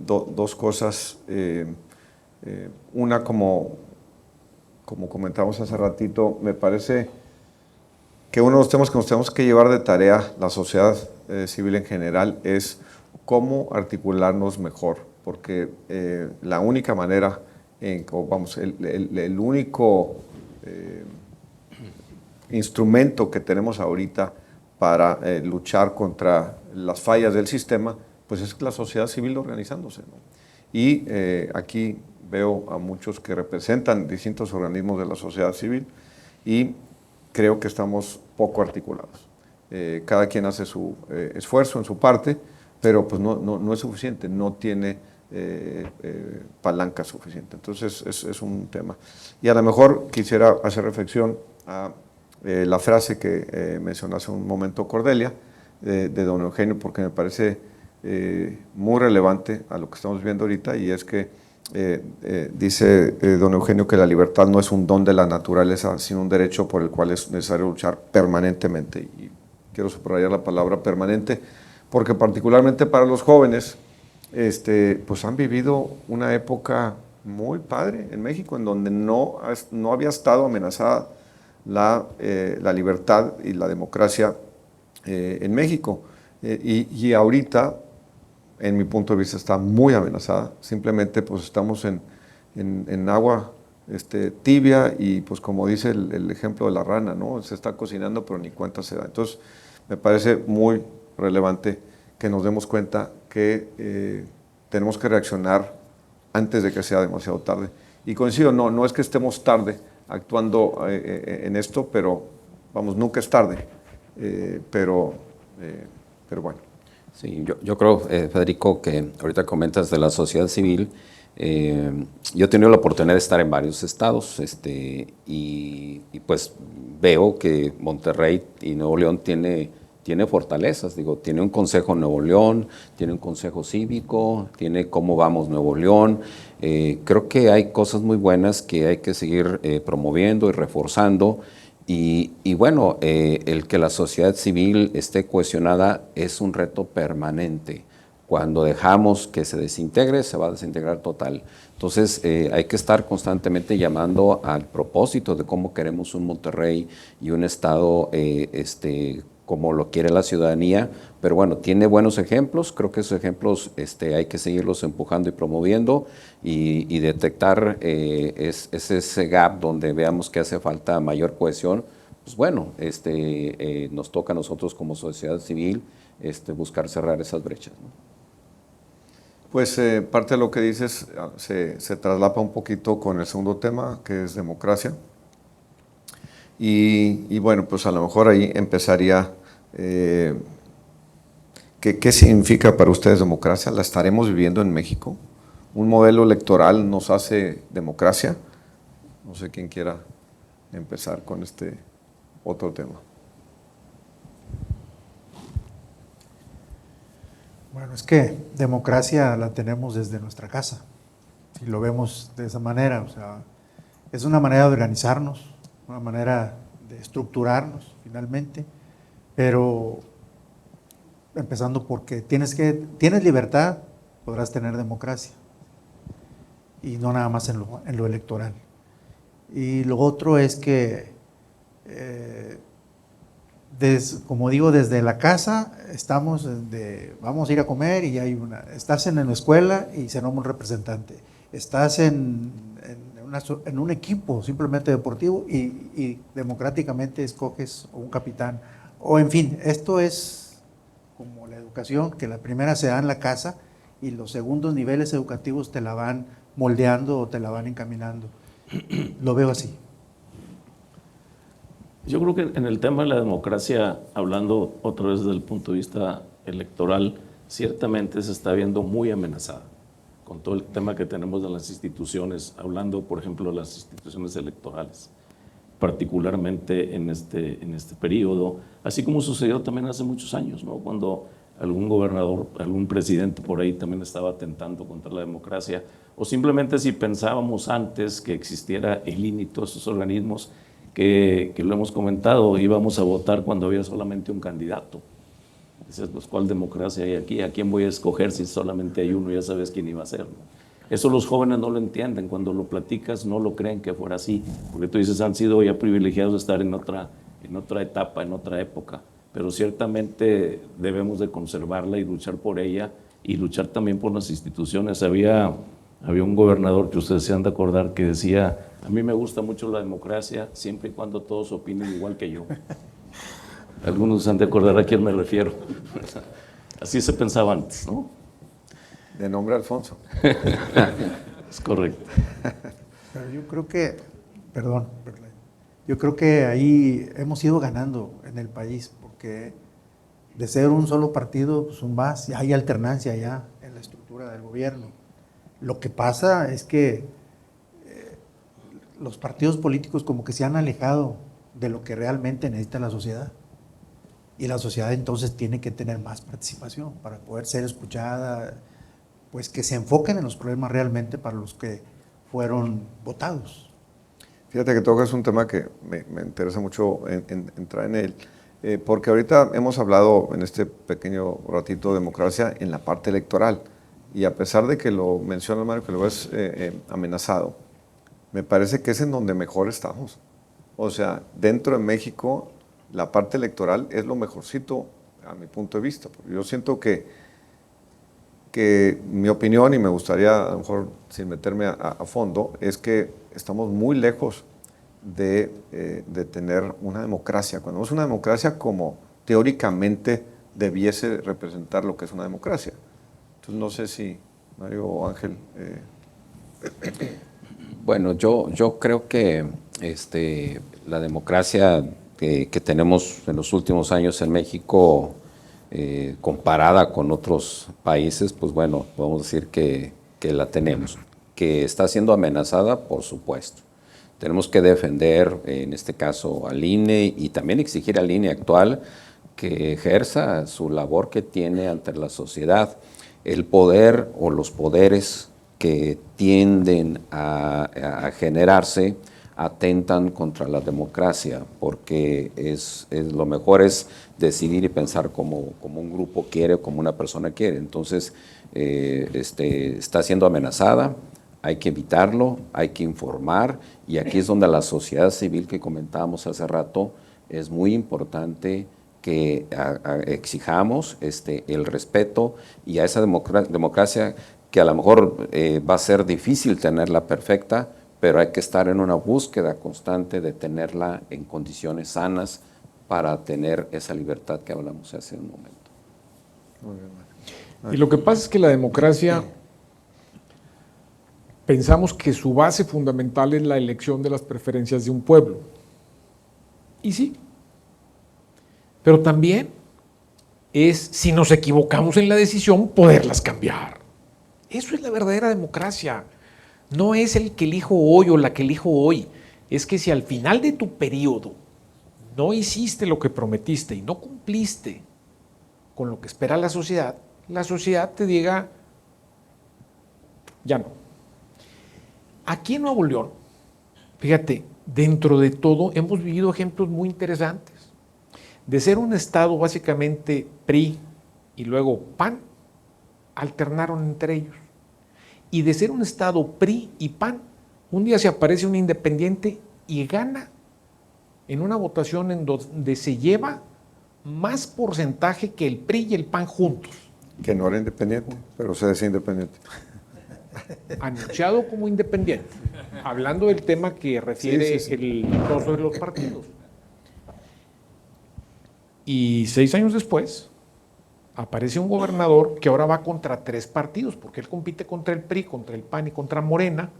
dos cosas. Una, como comentamos hace ratito, me parece que uno de los temas que nos tenemos que llevar de tarea, la sociedad civil en general, es cómo articularnos mejor, porque la única manera, el único instrumento que tenemos ahorita para luchar contra las fallas del sistema, pues es la sociedad civil organizándose, ¿no? Y aquí veo a muchos que representan distintos organismos de la sociedad civil y creo que estamos poco articulados. Cada quien hace su esfuerzo en su parte, pero pues no es suficiente, no tiene palanca suficiente. Entonces es un tema. Y a lo mejor quisiera hacer reflexión a la frase que mencionó hace un momento Cordelia, de don Eugenio, porque me parece muy relevante a lo que estamos viendo ahorita, y es que dice don Eugenio que la libertad no es un don de la naturaleza, sino un derecho por el cual es necesario luchar permanentemente. Y quiero subrayar la palabra permanente, porque particularmente para los jóvenes, pues han vivido una época muy padre en México, en donde no había estado amenazada la libertad y la democracia en México. Y ahorita, en mi punto de vista, está muy amenazada. Simplemente pues estamos en agua tibia y pues como dice el ejemplo de la rana, ¿no? Se está cocinando pero ni cuenta se da. Entonces me parece muy relevante que nos demos cuenta que tenemos que reaccionar antes de que sea demasiado tarde. Y coincido, no es que estemos tarde actuando en esto, pero vamos, nunca es tarde, pero bueno. Sí, yo creo, Federico, que ahorita comentas de la sociedad civil. Yo he tenido la oportunidad de estar en varios estados y pues veo que Monterrey y Nuevo León tiene fortalezas. Digo, tiene un Consejo Nuevo León, tiene un Consejo Cívico, tiene Cómo Vamos Nuevo León. Creo que hay cosas muy buenas que hay que seguir promoviendo y reforzando. Y bueno, el que la sociedad civil esté cohesionada es un reto permanente. Cuando dejamos que se desintegre, se va a desintegrar total. Entonces, hay que estar constantemente llamando al propósito de cómo queremos un Monterrey y un estado como lo quiere la ciudadanía. Pero bueno, tiene buenos ejemplos. Creo que esos ejemplos hay que seguirlos empujando y promoviendo y detectar ese gap donde veamos que hace falta mayor cohesión. Pues bueno, nos toca a nosotros como sociedad civil buscar cerrar esas brechas, ¿no? Pues parte de lo que dices se traslapa un poquito con el segundo tema, que es democracia. Y bueno, pues a lo mejor ahí empezaría, ¿qué significa para ustedes democracia? ¿La estaremos viviendo en México? ¿Un modelo electoral nos hace democracia? No sé quién quiera empezar con este otro tema. Bueno, es que democracia la tenemos desde nuestra casa, si lo vemos de esa manera. O sea, es una manera de organizarnos, una manera de estructurarnos finalmente, pero empezando porque tienes libertad, podrás tener democracia, y no nada más en lo electoral. Y lo otro es que, como digo, desde la casa vamos a ir a comer y estás en la escuela y se nombra un representante, estás en un equipo simplemente deportivo y democráticamente escoges un capitán, o en fin, esto es como la educación, que la primera se da en la casa y los segundos niveles educativos te la van moldeando o te la van encaminando. Lo veo así. Yo creo que en el tema de la democracia, hablando otra vez desde el punto de vista electoral, ciertamente se está viendo muy amenazada con todo el tema que tenemos de las instituciones, hablando por ejemplo de las instituciones electorales, particularmente en este periodo, así como sucedió también hace muchos años, ¿no? Cuando algún gobernador, algún presidente por ahí también estaba atentando contra la democracia, o simplemente si pensábamos antes que existiera el INE y todos esos organismos que lo hemos comentado, íbamos a votar cuando había solamente un candidato. Dices, pues, ¿cuál democracia hay aquí? ¿A quién voy a escoger si solamente hay uno? Ya sabes quién iba a ser, ¿no? Eso los jóvenes no lo entienden, cuando lo platicas no lo creen que fuera así, porque tú dices, han sido ya privilegiados de estar en otra etapa, en otra época, pero ciertamente debemos de conservarla y luchar por ella, y luchar también por las instituciones. Había un gobernador que ustedes se han de acordar que decía, a mí me gusta mucho la democracia siempre y cuando todos opinen igual que yo. Algunos se han de acordar a quién me refiero. Así se pensaba antes, ¿no? De nombre Alfonso. Es correcto. Pero yo creo que, yo creo que ahí hemos ido ganando en el país, porque de ser un solo partido, pues más, hay alternancia ya en la estructura del gobierno. Lo que pasa es que los partidos políticos como que se han alejado de lo que realmente necesita la sociedad. Y la sociedad entonces tiene que tener más participación para poder ser escuchada. pues que se enfoquen en los problemas realmente para los que fueron votados. Fíjate que tocas un tema que me interesa mucho entrar en él, porque ahorita hemos hablado en este pequeño ratito de democracia en la parte electoral, y a pesar de que lo menciona Mario, que lo ves amenazado, me parece que es en donde mejor estamos. O sea, dentro de México, la parte electoral es lo mejorcito a mi punto de vista. Yo siento que mi opinión, y me gustaría, a lo mejor sin meterme a fondo, es que estamos muy lejos de tener una democracia. Cuando es una democracia como teóricamente debiese representar lo que es una democracia. Entonces no sé si Mario o Ángel... Bueno, yo creo que la democracia que tenemos en los últimos años en México, comparada con otros países, pues bueno, podemos decir que la tenemos. Que está siendo amenazada, por supuesto. Tenemos que defender, en este caso, al INE y también exigir al INE actual que ejerza su labor que tiene ante la sociedad. El poder o los poderes que tienden a generarse atentan contra la democracia, porque lo mejor es decidir y pensar como un grupo quiere o como una persona quiere. Entonces, está siendo amenazada, hay que evitarlo, hay que informar, y aquí es donde la sociedad civil que comentábamos hace rato es muy importante que exijamos el respeto y a esa democracia que a lo mejor va a ser difícil tenerla perfecta, pero hay que estar en una búsqueda constante de tenerla en condiciones sanas para tener esa libertad que hablamos hace un momento. Muy bien, Y lo que pasa es que la democracia, pensamos que su base fundamental es la elección de las preferencias de un pueblo. Y sí, pero también es, si nos equivocamos en la decisión, poderlas cambiar. Eso es la verdadera democracia. No es el que elijo hoy o la que elijo hoy. Es que si al final de tu periodo no hiciste lo que prometiste y no cumpliste con lo que espera la sociedad te diga, ya no. Aquí en Nuevo León, fíjate, dentro de todo hemos vivido ejemplos muy interesantes. De ser un estado básicamente PRI y luego PAN, alternaron entre ellos. Y de ser un estado PRI y PAN, un día se aparece un independiente y gana en una votación en donde se lleva más porcentaje que el PRI y el PAN juntos. que no era independiente, pero se decía independiente. Anunciado como independiente, hablando del tema que refiere el trozo de los partidos. Y 6 años después, aparece un gobernador que ahora va contra 3 partidos, porque él compite contra el PRI, contra el PAN y contra Morena,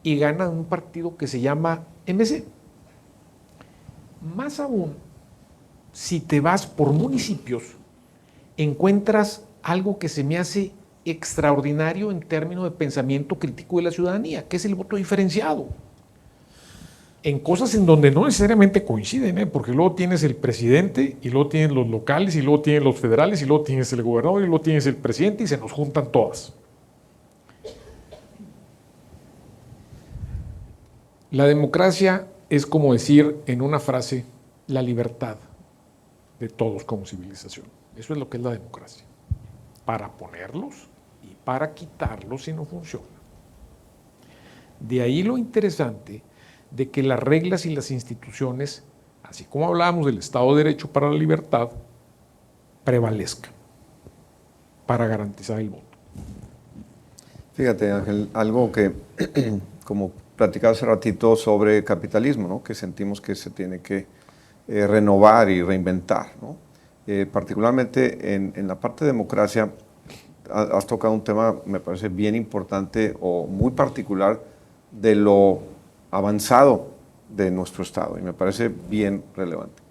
y gana un partido que se llama MC. Más aún, si te vas por municipios, encuentras algo que se me hace extraordinario en términos de pensamiento crítico de la ciudadanía, que es el voto diferenciado. En cosas en donde no necesariamente coinciden, porque luego tienes el presidente, y luego tienes los locales, y luego tienes los federales, y luego tienes el gobernador, y luego tienes el presidente, y se nos juntan todas. La democracia es como decir en una frase, la libertad de todos como civilización. Eso es lo que es la democracia. Para ponerlos y para quitarlos si no funciona. De ahí lo interesante de que las reglas y las instituciones, así como hablábamos del Estado de Derecho para la libertad, prevalezcan para garantizar el voto. Fíjate, Ángel, algo que, como platicaba hace ratito sobre capitalismo, ¿no? Que sentimos que se tiene que renovar y reinventar, ¿no? Particularmente en la parte de democracia, has tocado un tema, me parece bien importante o muy particular de lo avanzado de nuestro Estado, y me parece bien relevante.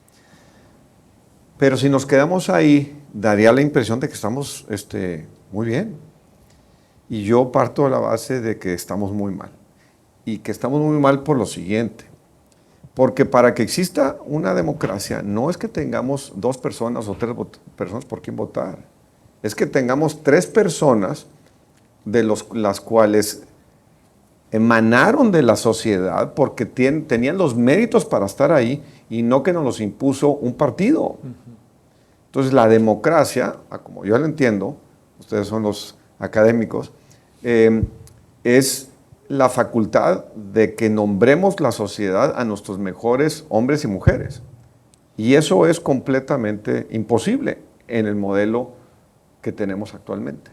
Pero si nos quedamos ahí, daría la impresión de que estamos muy bien. Y yo parto de la base de que estamos muy mal. Y que estamos muy mal por lo siguiente. Porque para que exista una democracia, no es que tengamos 2 personas o 3 personas por quien votar. Es que tengamos 3 personas las cuales emanaron de la sociedad porque tenían los méritos para estar ahí y no que nos los impuso un partido. Entonces la democracia, como yo la entiendo, ustedes son los académicos, es la facultad de que nombremos la sociedad a nuestros mejores hombres y mujeres. Y eso es completamente imposible en el modelo que tenemos actualmente.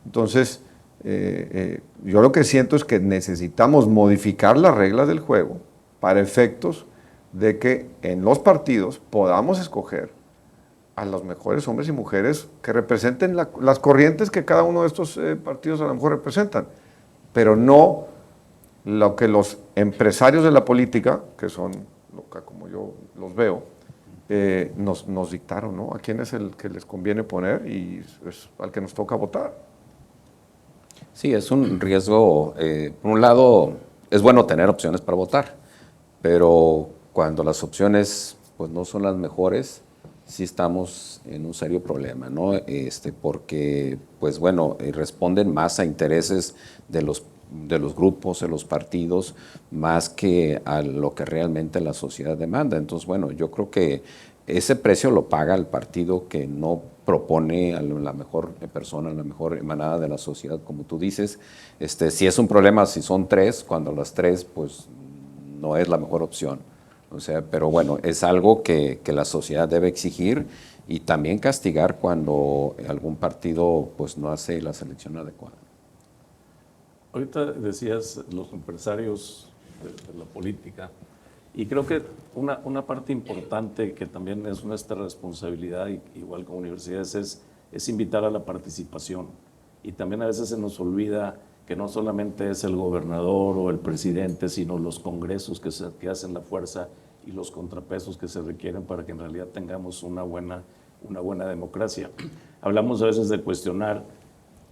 Entonces, yo lo que siento es que necesitamos modificar las reglas del juego para efectos de que en los partidos podamos escoger a los mejores hombres y mujeres que representen las corrientes que cada uno de estos partidos a lo mejor representan, pero no lo que los empresarios de la política, que son como yo los veo, nos dictaron, ¿no? A quién es el que les conviene poner y es al que nos toca votar. Sí, es un riesgo. Por un lado, es bueno tener opciones para votar, pero cuando las opciones pues, no son las mejores, sí estamos en un serio problema, ¿no? Porque, pues bueno, responden más a intereses de los grupos, de los partidos, más que a lo que realmente la sociedad demanda. Entonces, bueno, yo creo que ese precio lo paga el partido que no propone a la mejor persona, a la mejor emanada de la sociedad, como tú dices. Si es un problema, si son tres, cuando las tres, pues no es la mejor opción. O sea, pero bueno, es algo que la sociedad debe exigir y también castigar cuando algún partido pues no hace la selección adecuada. Ahorita decías los empresarios de la política, y creo que una parte importante que también es nuestra responsabilidad, igual como universidades, es invitar a la participación. Y también a veces se nos olvida que no solamente es el gobernador o el presidente, sino los congresos que hacen la fuerza y los contrapesos que se requieren para que en realidad tengamos una buena democracia. Hablamos a veces de cuestionar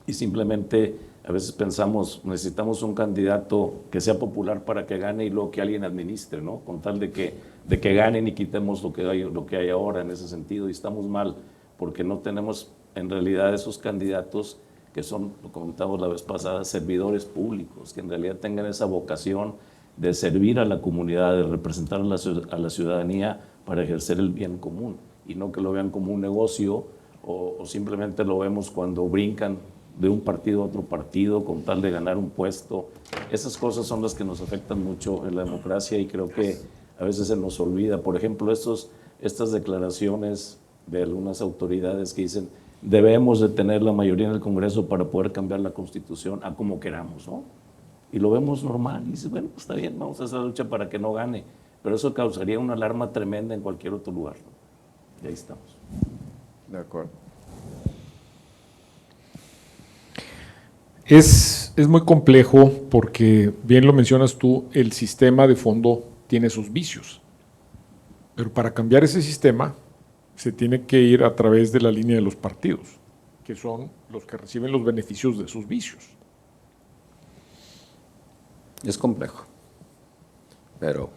y simplemente a veces pensamos, necesitamos un candidato que sea popular para que gane y luego que alguien administre, ¿no? Con tal de que ganen y quitemos lo que hay ahora en ese sentido. Y estamos mal porque no tenemos en realidad esos candidatos que son, lo comentamos la vez pasada, servidores públicos, que en realidad tengan esa vocación de servir a la comunidad, de representar a la ciudadanía para ejercer el bien común y no que lo vean como un negocio o simplemente lo vemos cuando brincan de un partido a otro partido con tal de ganar un puesto. Esas cosas son las que nos afectan mucho en la democracia y creo que a veces se nos olvida. Por ejemplo, estas declaraciones de algunas autoridades que dicen debemos de tener la mayoría en el Congreso para poder cambiar la Constitución a como queramos, ¿no? Y lo vemos normal y dices, bueno, pues está bien, vamos a hacer la lucha para que no gane, pero eso causaría una alarma tremenda en cualquier otro lugar, ¿no? Y ahí estamos. De acuerdo. Es muy complejo porque, bien lo mencionas tú, el sistema de fondo tiene sus vicios. Pero para cambiar ese sistema se tiene que ir a través de la línea de los partidos, que son los que reciben los beneficios de sus vicios. Es complejo, pero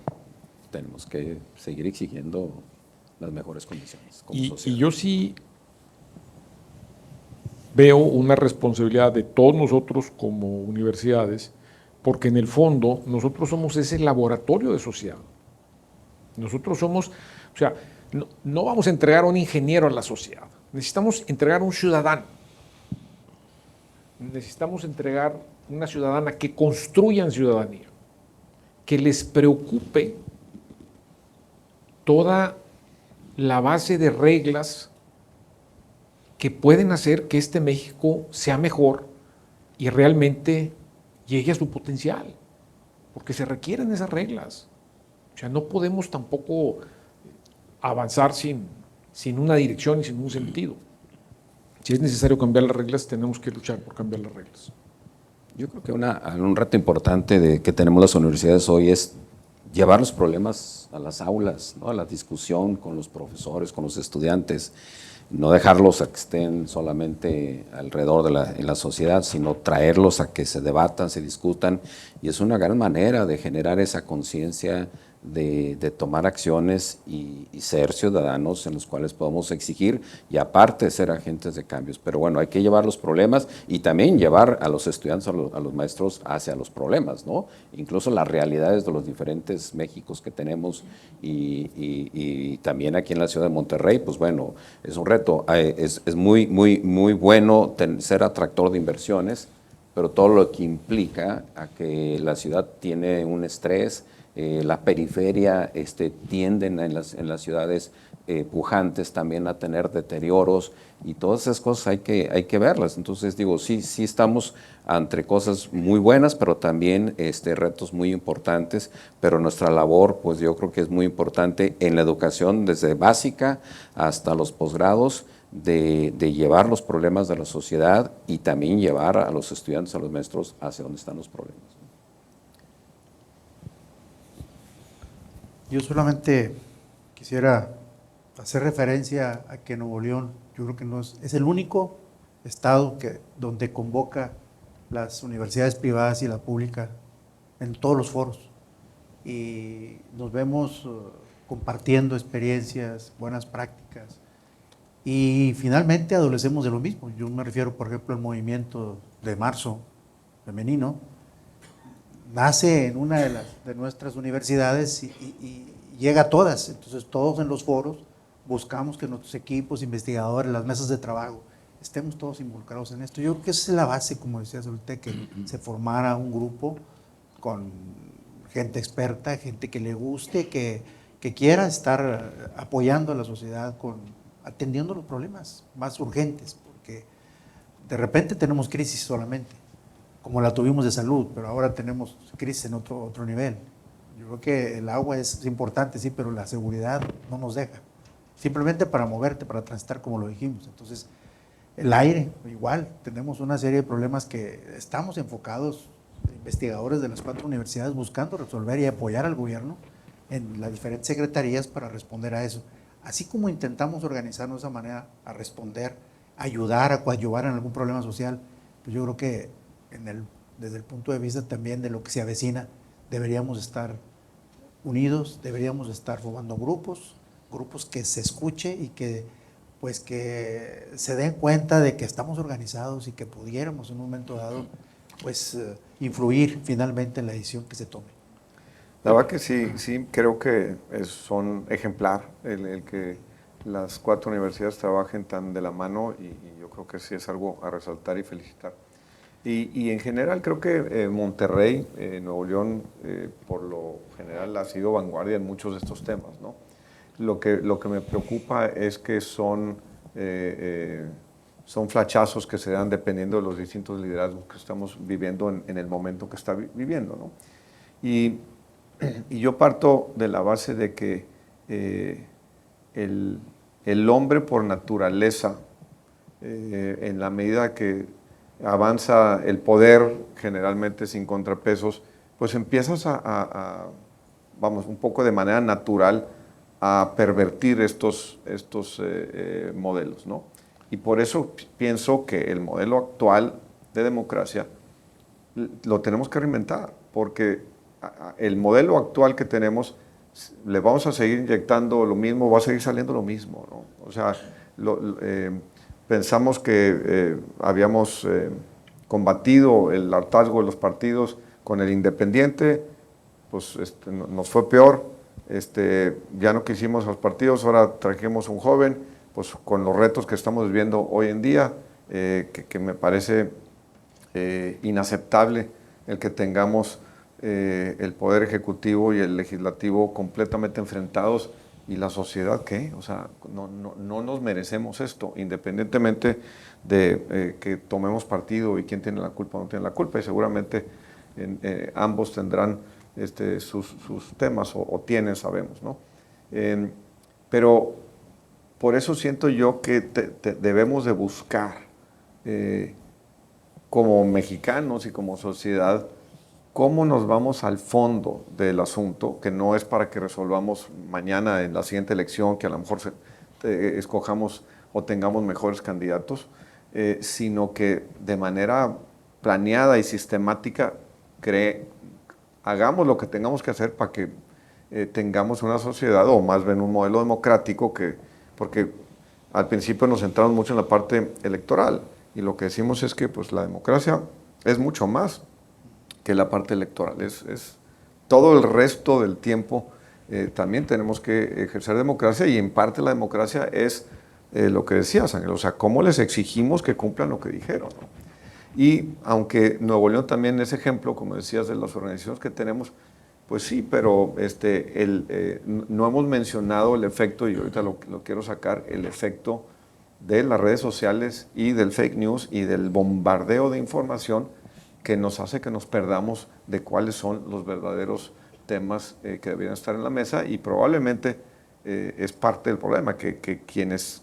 tenemos que seguir exigiendo las mejores condiciones como sociedad. Y yo sí veo una responsabilidad de todos nosotros como universidades, porque en el fondo nosotros somos ese laboratorio de sociedad. Nosotros somos, o sea, no vamos a entregar a un ingeniero a la sociedad, necesitamos entregar a un ciudadano. Necesitamos entregar una ciudadana que construyan ciudadanía, que les preocupe toda la base de reglas que pueden hacer que este México sea mejor y realmente llegue a su potencial, porque se requieren esas reglas. O sea, no podemos tampoco avanzar sin una dirección y sin un sentido. Si es necesario cambiar las reglas, tenemos que luchar por cambiar las reglas. Yo creo que un reto importante que tenemos las universidades hoy es llevar los problemas a las aulas, ¿no? A la discusión con los profesores, con los estudiantes, no dejarlos a que estén solamente alrededor en la sociedad, sino traerlos a que se debatan, se discutan, y es una gran manera de generar esa conciencia de tomar acciones y ser ciudadanos en los cuales podamos exigir y aparte ser agentes de cambios. Pero bueno, hay que llevar los problemas y también llevar a los estudiantes, a los maestros hacia los problemas, ¿no? Incluso las realidades de los diferentes Méxicos que tenemos y también aquí en la ciudad de Monterrey, pues bueno, es un reto. Es muy bueno ser atractor de inversiones, pero todo lo que implica a que la ciudad tiene un estrés, la periferia tienden en las ciudades pujantes también a tener deterioros y todas esas cosas hay que verlas. Entonces digo, sí estamos ante cosas muy buenas, pero también retos muy importantes, pero nuestra labor pues yo creo que es muy importante en la educación desde básica hasta los posgrados, de llevar los problemas de la sociedad y también llevar a los estudiantes, a los maestros hacia donde están los problemas. Yo solamente quisiera hacer referencia a que Nuevo León, yo creo que no es el único estado donde convoca las universidades privadas y la pública en todos los foros. Y nos vemos compartiendo experiencias, buenas prácticas. Y finalmente adolecemos de lo mismo. Yo me refiero, por ejemplo, al movimiento de marzo femenino. Nace en una de nuestras universidades y llega a todas. Entonces todos en los foros buscamos que nuestros equipos, investigadores, las mesas de trabajo, estemos todos involucrados en esto. Yo creo que esa es la base, como decías ahorita, que se formara un grupo con gente experta, gente que le guste, que quiera estar apoyando a la sociedad, atendiendo los problemas más urgentes, porque de repente tenemos crisis solamente, como la tuvimos de salud, pero ahora tenemos crisis en otro nivel. Yo creo que el agua es importante, sí, pero la seguridad no nos deja. Simplemente para moverte, para transitar, como lo dijimos. Entonces, el aire, igual, tenemos una serie de problemas que estamos enfocados, investigadores de las 4 universidades, buscando resolver y apoyar al gobierno en las diferentes secretarías para responder a eso. Así como intentamos organizarnos de esa manera a responder, ayudar, a coadyuvar en algún problema social, pues yo creo que desde el punto de vista también de lo que se avecina, deberíamos estar unidos, deberíamos estar formando grupos que se escuche y que se den cuenta de que estamos organizados y que pudiéramos en un momento dado influir finalmente en la decisión que se tome. La verdad que sí creo que son ejemplar el que las 4 universidades trabajen tan de la mano y yo creo que sí es algo a resaltar y felicitar. Y en general creo que Monterrey, Nuevo León, por lo general ha sido vanguardia en muchos de estos temas, ¿no? Lo que me preocupa es que son flachazos que se dan dependiendo de los distintos liderazgos que estamos viviendo en el momento que está viviendo, ¿no? Y yo parto de la base de que el hombre por naturaleza, en la medida que avanza el poder, generalmente sin contrapesos, pues empiezas vamos, un poco de manera natural a pervertir estos modelos, ¿no? Y por eso pienso que el modelo actual de democracia lo tenemos que reinventar, porque el modelo actual que tenemos, le vamos a seguir inyectando lo mismo, va a seguir saliendo lo mismo, ¿no? O sea, pensamos que habíamos combatido el hartazgo de los partidos con el independiente, pues nos fue peor, ya no quisimos a los partidos, ahora trajimos un joven, pues con los retos que estamos viviendo hoy en día, que me parece inaceptable el que tengamos el Poder Ejecutivo y el Legislativo completamente enfrentados. ¿Y la sociedad qué? O sea, no nos merecemos esto, independientemente de que tomemos partido y quién tiene la culpa o no tiene la culpa, y seguramente ambos tendrán sus temas, o tienen, sabemos, ¿no? Pero por eso siento yo que debemos de buscar, como mexicanos y como sociedad, cómo nos vamos al fondo del asunto, que no es para que resolvamos mañana en la siguiente elección, que a lo mejor escojamos o tengamos mejores candidatos, sino que de manera planeada y sistemática hagamos lo que tengamos que hacer para que tengamos una sociedad, o más bien un modelo democrático, porque al principio nos centramos mucho en la parte electoral, y lo que decimos es que pues, la democracia es mucho más que la parte electoral, es todo el resto del tiempo. También tenemos que ejercer democracia, y en parte la democracia es lo que decías, Ángel, o sea, cómo les exigimos que cumplan lo que dijeron, ¿no? Y aunque Nuevo León también es ejemplo, como decías, de las organizaciones que tenemos, pues sí, pero no hemos mencionado el efecto, y ahorita lo quiero sacar, el efecto de las redes sociales y del fake news y del bombardeo de información que nos hace que nos perdamos de cuáles son los verdaderos temas que deberían estar en la mesa, y probablemente es parte del problema, que quienes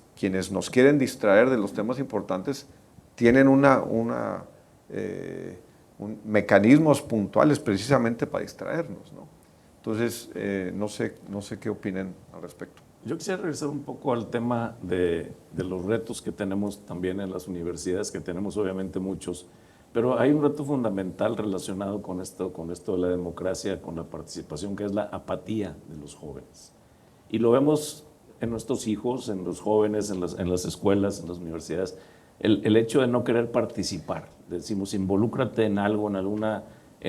nos quieren distraer de los temas importantes tienen mecanismos puntuales precisamente para distraernos, ¿no? Entonces, no sé qué opinen al respecto. Yo quisiera regresar un poco al tema de los retos que tenemos también en las universidades, que tenemos obviamente muchos, pero hay un reto fundamental relacionado con esto de la democracia, con la participación, que es la apatía de los jóvenes. Y lo vemos en nuestros hijos, en los jóvenes, en las escuelas, en las universidades, el hecho de no querer participar. Decimos, involúcrate en algo, en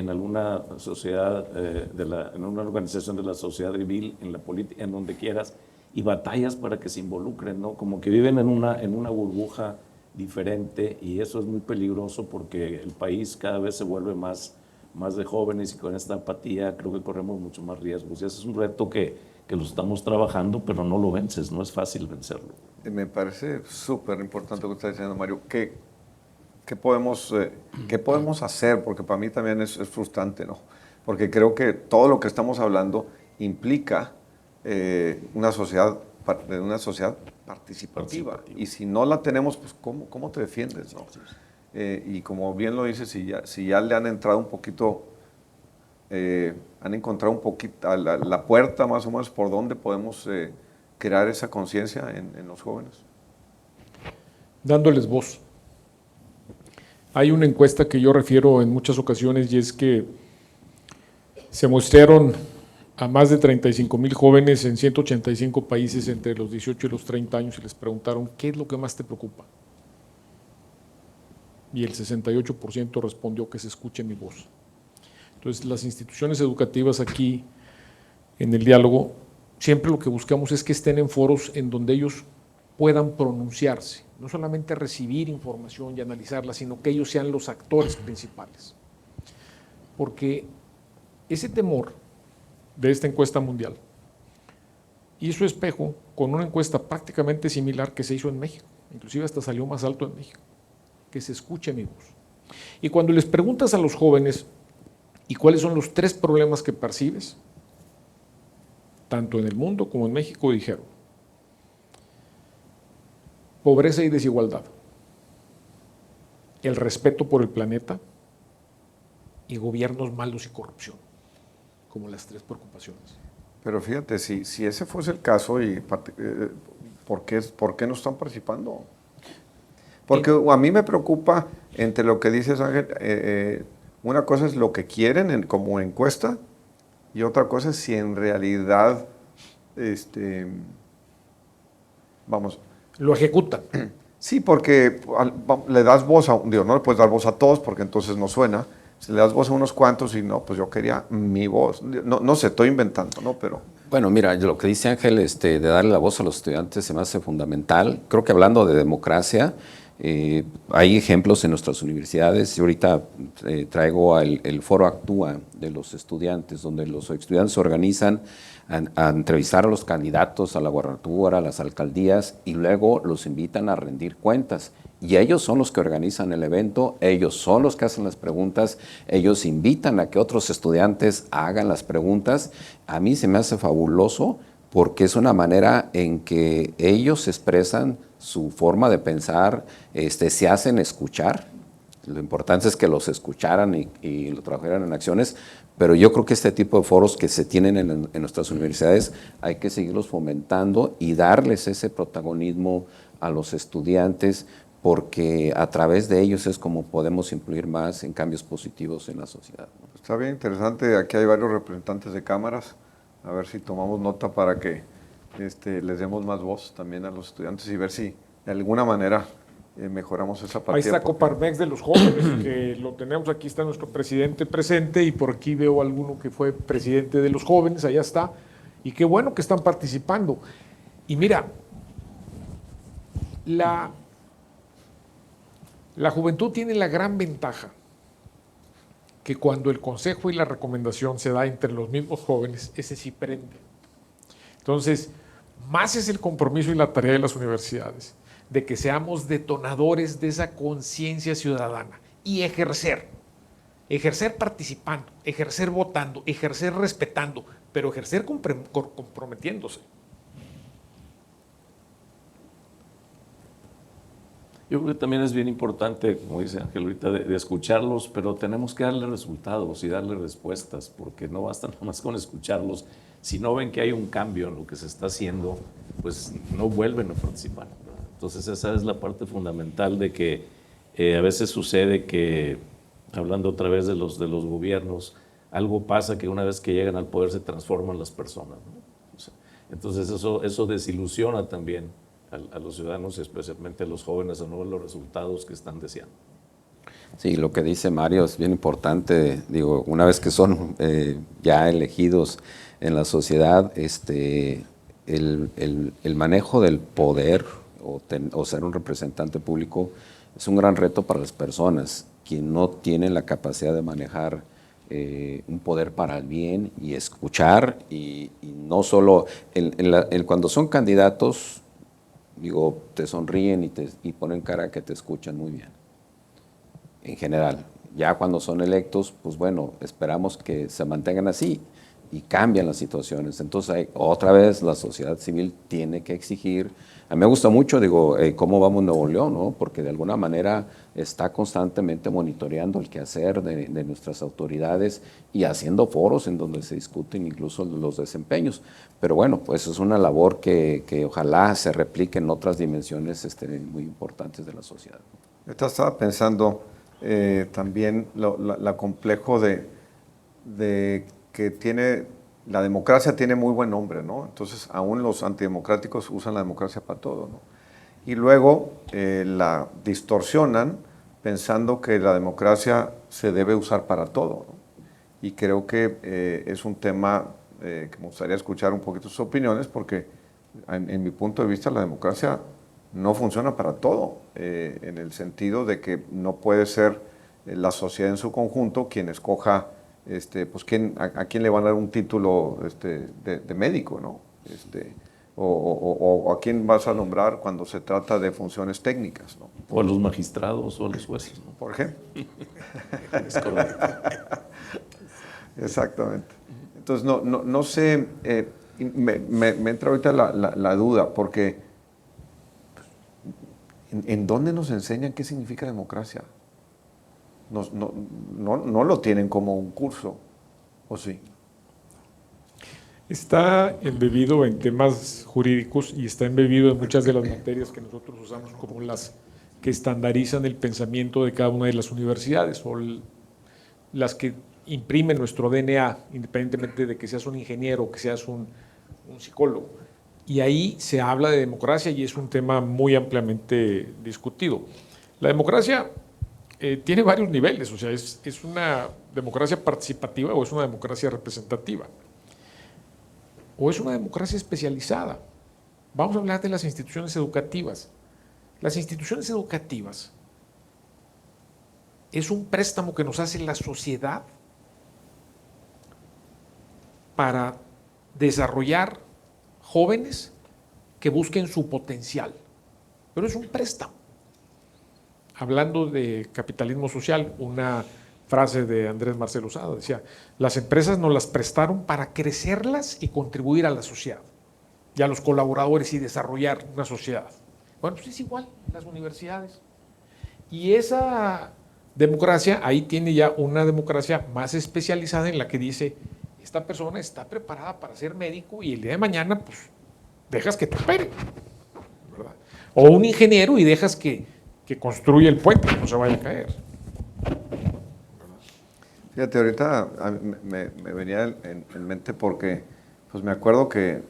alguna sociedad, en una organización de la sociedad civil, en la política, en donde quieras, y batallas para que se involucren, ¿no? Como que viven en una burbuja diferente, y eso es muy peligroso porque el país cada vez se vuelve más de jóvenes, y con esta apatía creo que corremos mucho más riesgos. Y ese es un reto que lo estamos trabajando, pero no lo vences, no es fácil vencerlo. Me parece súper importante lo que está diciendo Mario. ¿Qué podemos hacer? Porque para mí también es frustrante, ¿no? Porque creo que todo lo que estamos hablando implica una sociedad participativa. Y si no la tenemos, pues ¿cómo te defiendes, no? Y como bien lo dices, si ya le han entrado un poquito, han encontrado un poquito la puerta más o menos por donde podemos crear esa conciencia en los jóvenes. Dándoles voz. Hay una encuesta que yo refiero en muchas ocasiones, y es que se mostraron a más de 35,000 jóvenes en 185 países entre los 18 y los 30 años, y les preguntaron, ¿qué es lo que más te preocupa? Y el 68% respondió que se escuche mi voz. Entonces, las instituciones educativas aquí, en el diálogo, siempre lo que buscamos es que estén en foros en donde ellos puedan pronunciarse, no solamente recibir información y analizarla, sino que ellos sean los actores principales. Porque ese temor de esta encuesta mundial hizo espejo con una encuesta prácticamente similar que se hizo en México, inclusive hasta salió más alto en México, que se escuche mi voz. Y cuando les preguntas a los jóvenes, ¿y cuáles son los 3 problemas que percibes? Tanto en el mundo como en México, dijeron: pobreza y desigualdad, el respeto por el planeta y gobiernos malos y corrupción, como las 3 preocupaciones. Pero fíjate, si ese fuese el caso, ¿por qué no están participando? Porque a mí me preocupa, entre lo que dices, Ángel, una cosa es lo que quieren como encuesta, y otra cosa es si en realidad, lo ejecutan. Sí, porque le das voz no le puedes dar voz a todos porque entonces no suena. Si le das voz a unos cuantos, y no, pues yo quería mi voz. No sé, estoy inventando, ¿no? Pero bueno, mira, lo que dice Ángel, de darle la voz a los estudiantes se me hace fundamental. Creo que hablando de democracia, hay ejemplos en nuestras universidades. Yo ahorita traigo el foro Actúa de los estudiantes, donde los estudiantes se organizan a entrevistar a los candidatos a la gubernatura, a las alcaldías, y luego los invitan a rendir cuentas. Y ellos son los que organizan el evento, ellos son los que hacen las preguntas, ellos invitan a que otros estudiantes hagan las preguntas. A mí se me hace fabuloso porque es una manera en que ellos expresan su forma de pensar, se hacen escuchar. Lo importante es que los escucharan y lo trajeran en acciones, pero yo creo que este tipo de foros que se tienen en nuestras universidades hay que seguirlos fomentando y darles ese protagonismo a los estudiantes, porque a través de ellos es como podemos influir más en cambios positivos en la sociedad. Está bien interesante, aquí hay varios representantes de cámaras, a ver si tomamos nota para que les demos más voz también a los estudiantes y ver si de alguna manera mejoramos esa apatía. Ahí está Coparmex de los jóvenes, que lo tenemos, aquí está nuestro presidente presente y por aquí veo alguno que fue presidente de los jóvenes, allá está, y qué bueno que están participando. Y mira, la juventud tiene la gran ventaja que cuando el consejo y la recomendación se da entre los mismos jóvenes, ese sí prende. Entonces, más es el compromiso y la tarea de las universidades, de que seamos detonadores de esa conciencia ciudadana y ejercer participando, ejercer votando, ejercer respetando, pero ejercer comprometiéndose. Yo creo que también es bien importante, como dice Ángel ahorita, de escucharlos, pero tenemos que darle resultados y darle respuestas, porque no basta nada más con escucharlos. Si no ven que hay un cambio en lo que se está haciendo, pues no vuelven a participar, ¿verdad? Entonces esa es la parte fundamental de que a veces sucede que, hablando otra vez de los gobiernos, algo pasa que una vez que llegan al poder se transforman las personas, ¿no? O sea, entonces eso desilusiona también a los ciudadanos y especialmente a los jóvenes a no ver los resultados que están deseando. Sí, lo que dice Mario es bien importante. Digo, una vez que son ya elegidos en la sociedad, el manejo del poder o ser un representante público es un gran reto para las personas que no tienen la capacidad de manejar un poder para el bien y escuchar y no solo cuando son candidatos, digo, te sonríen y ponen cara que te escuchan muy bien, en general. Ya cuando son electos, pues bueno, esperamos que se mantengan así y cambian las situaciones. Entonces, otra vez la sociedad civil tiene que exigir. A mí me gusta mucho, digo, cómo vamos Nuevo León, ¿no? Porque de alguna manera está constantemente monitoreando el quehacer de nuestras autoridades y haciendo foros en donde se discuten incluso los desempeños. Pero bueno, pues es una labor que ojalá se replique en otras dimensiones muy importantes de la sociedad. Yo estaba pensando también la complejo de que la democracia tiene muy buen nombre, ¿no? Entonces, aún los antidemocráticos usan la democracia para todo, ¿no? Y luego la distorsionan pensando que la democracia se debe usar para todo, ¿no? Y creo que es un tema que me gustaría escuchar un poquito sus opiniones, porque en mi punto de vista la democracia no funciona para todo, en el sentido de que no puede ser la sociedad en su conjunto quien escoja pues a quién le van a dar un título de médico, ¿no? O a quién vas a nombrar cuando se trata de funciones técnicas, ¿no? O a los magistrados o a los jueces, ¿no? Por ejemplo. Es correcto. Exactamente. Entonces, no sé, me entra ahorita la duda, porque ¿en dónde nos enseñan qué significa democracia? No lo tienen como un curso, ¿o sí? Está embebido en temas jurídicos y está embebido en muchas de las materias que nosotros usamos como las que estandarizan el pensamiento de cada una de las universidades o las que imprimen nuestro DNA, independientemente de que seas un ingeniero o que seas un psicólogo. Y ahí se habla de democracia y es un tema muy ampliamente discutido. La democracia tiene varios niveles, o sea, es una democracia participativa o es una democracia representativa, o es una democracia especializada. Vamos a hablar de las instituciones educativas. Las instituciones educativas es un préstamo que nos hace la sociedad para desarrollar jóvenes que busquen su potencial, pero es un préstamo. Hablando de capitalismo social, una frase de Andrés Marcelo Sada decía: las empresas nos las prestaron para crecerlas y contribuir a la sociedad y a los colaboradores y desarrollar una sociedad. Bueno, pues es igual las universidades. Y esa democracia, ahí tiene ya una democracia más especializada en la que dice: esta persona está preparada para ser médico y el día de mañana pues dejas que te opere, ¿verdad? O un ingeniero y dejas que construye el puente, que no se vaya a caer. Fíjate, ahorita me venía en mente porque Pues me acuerdo que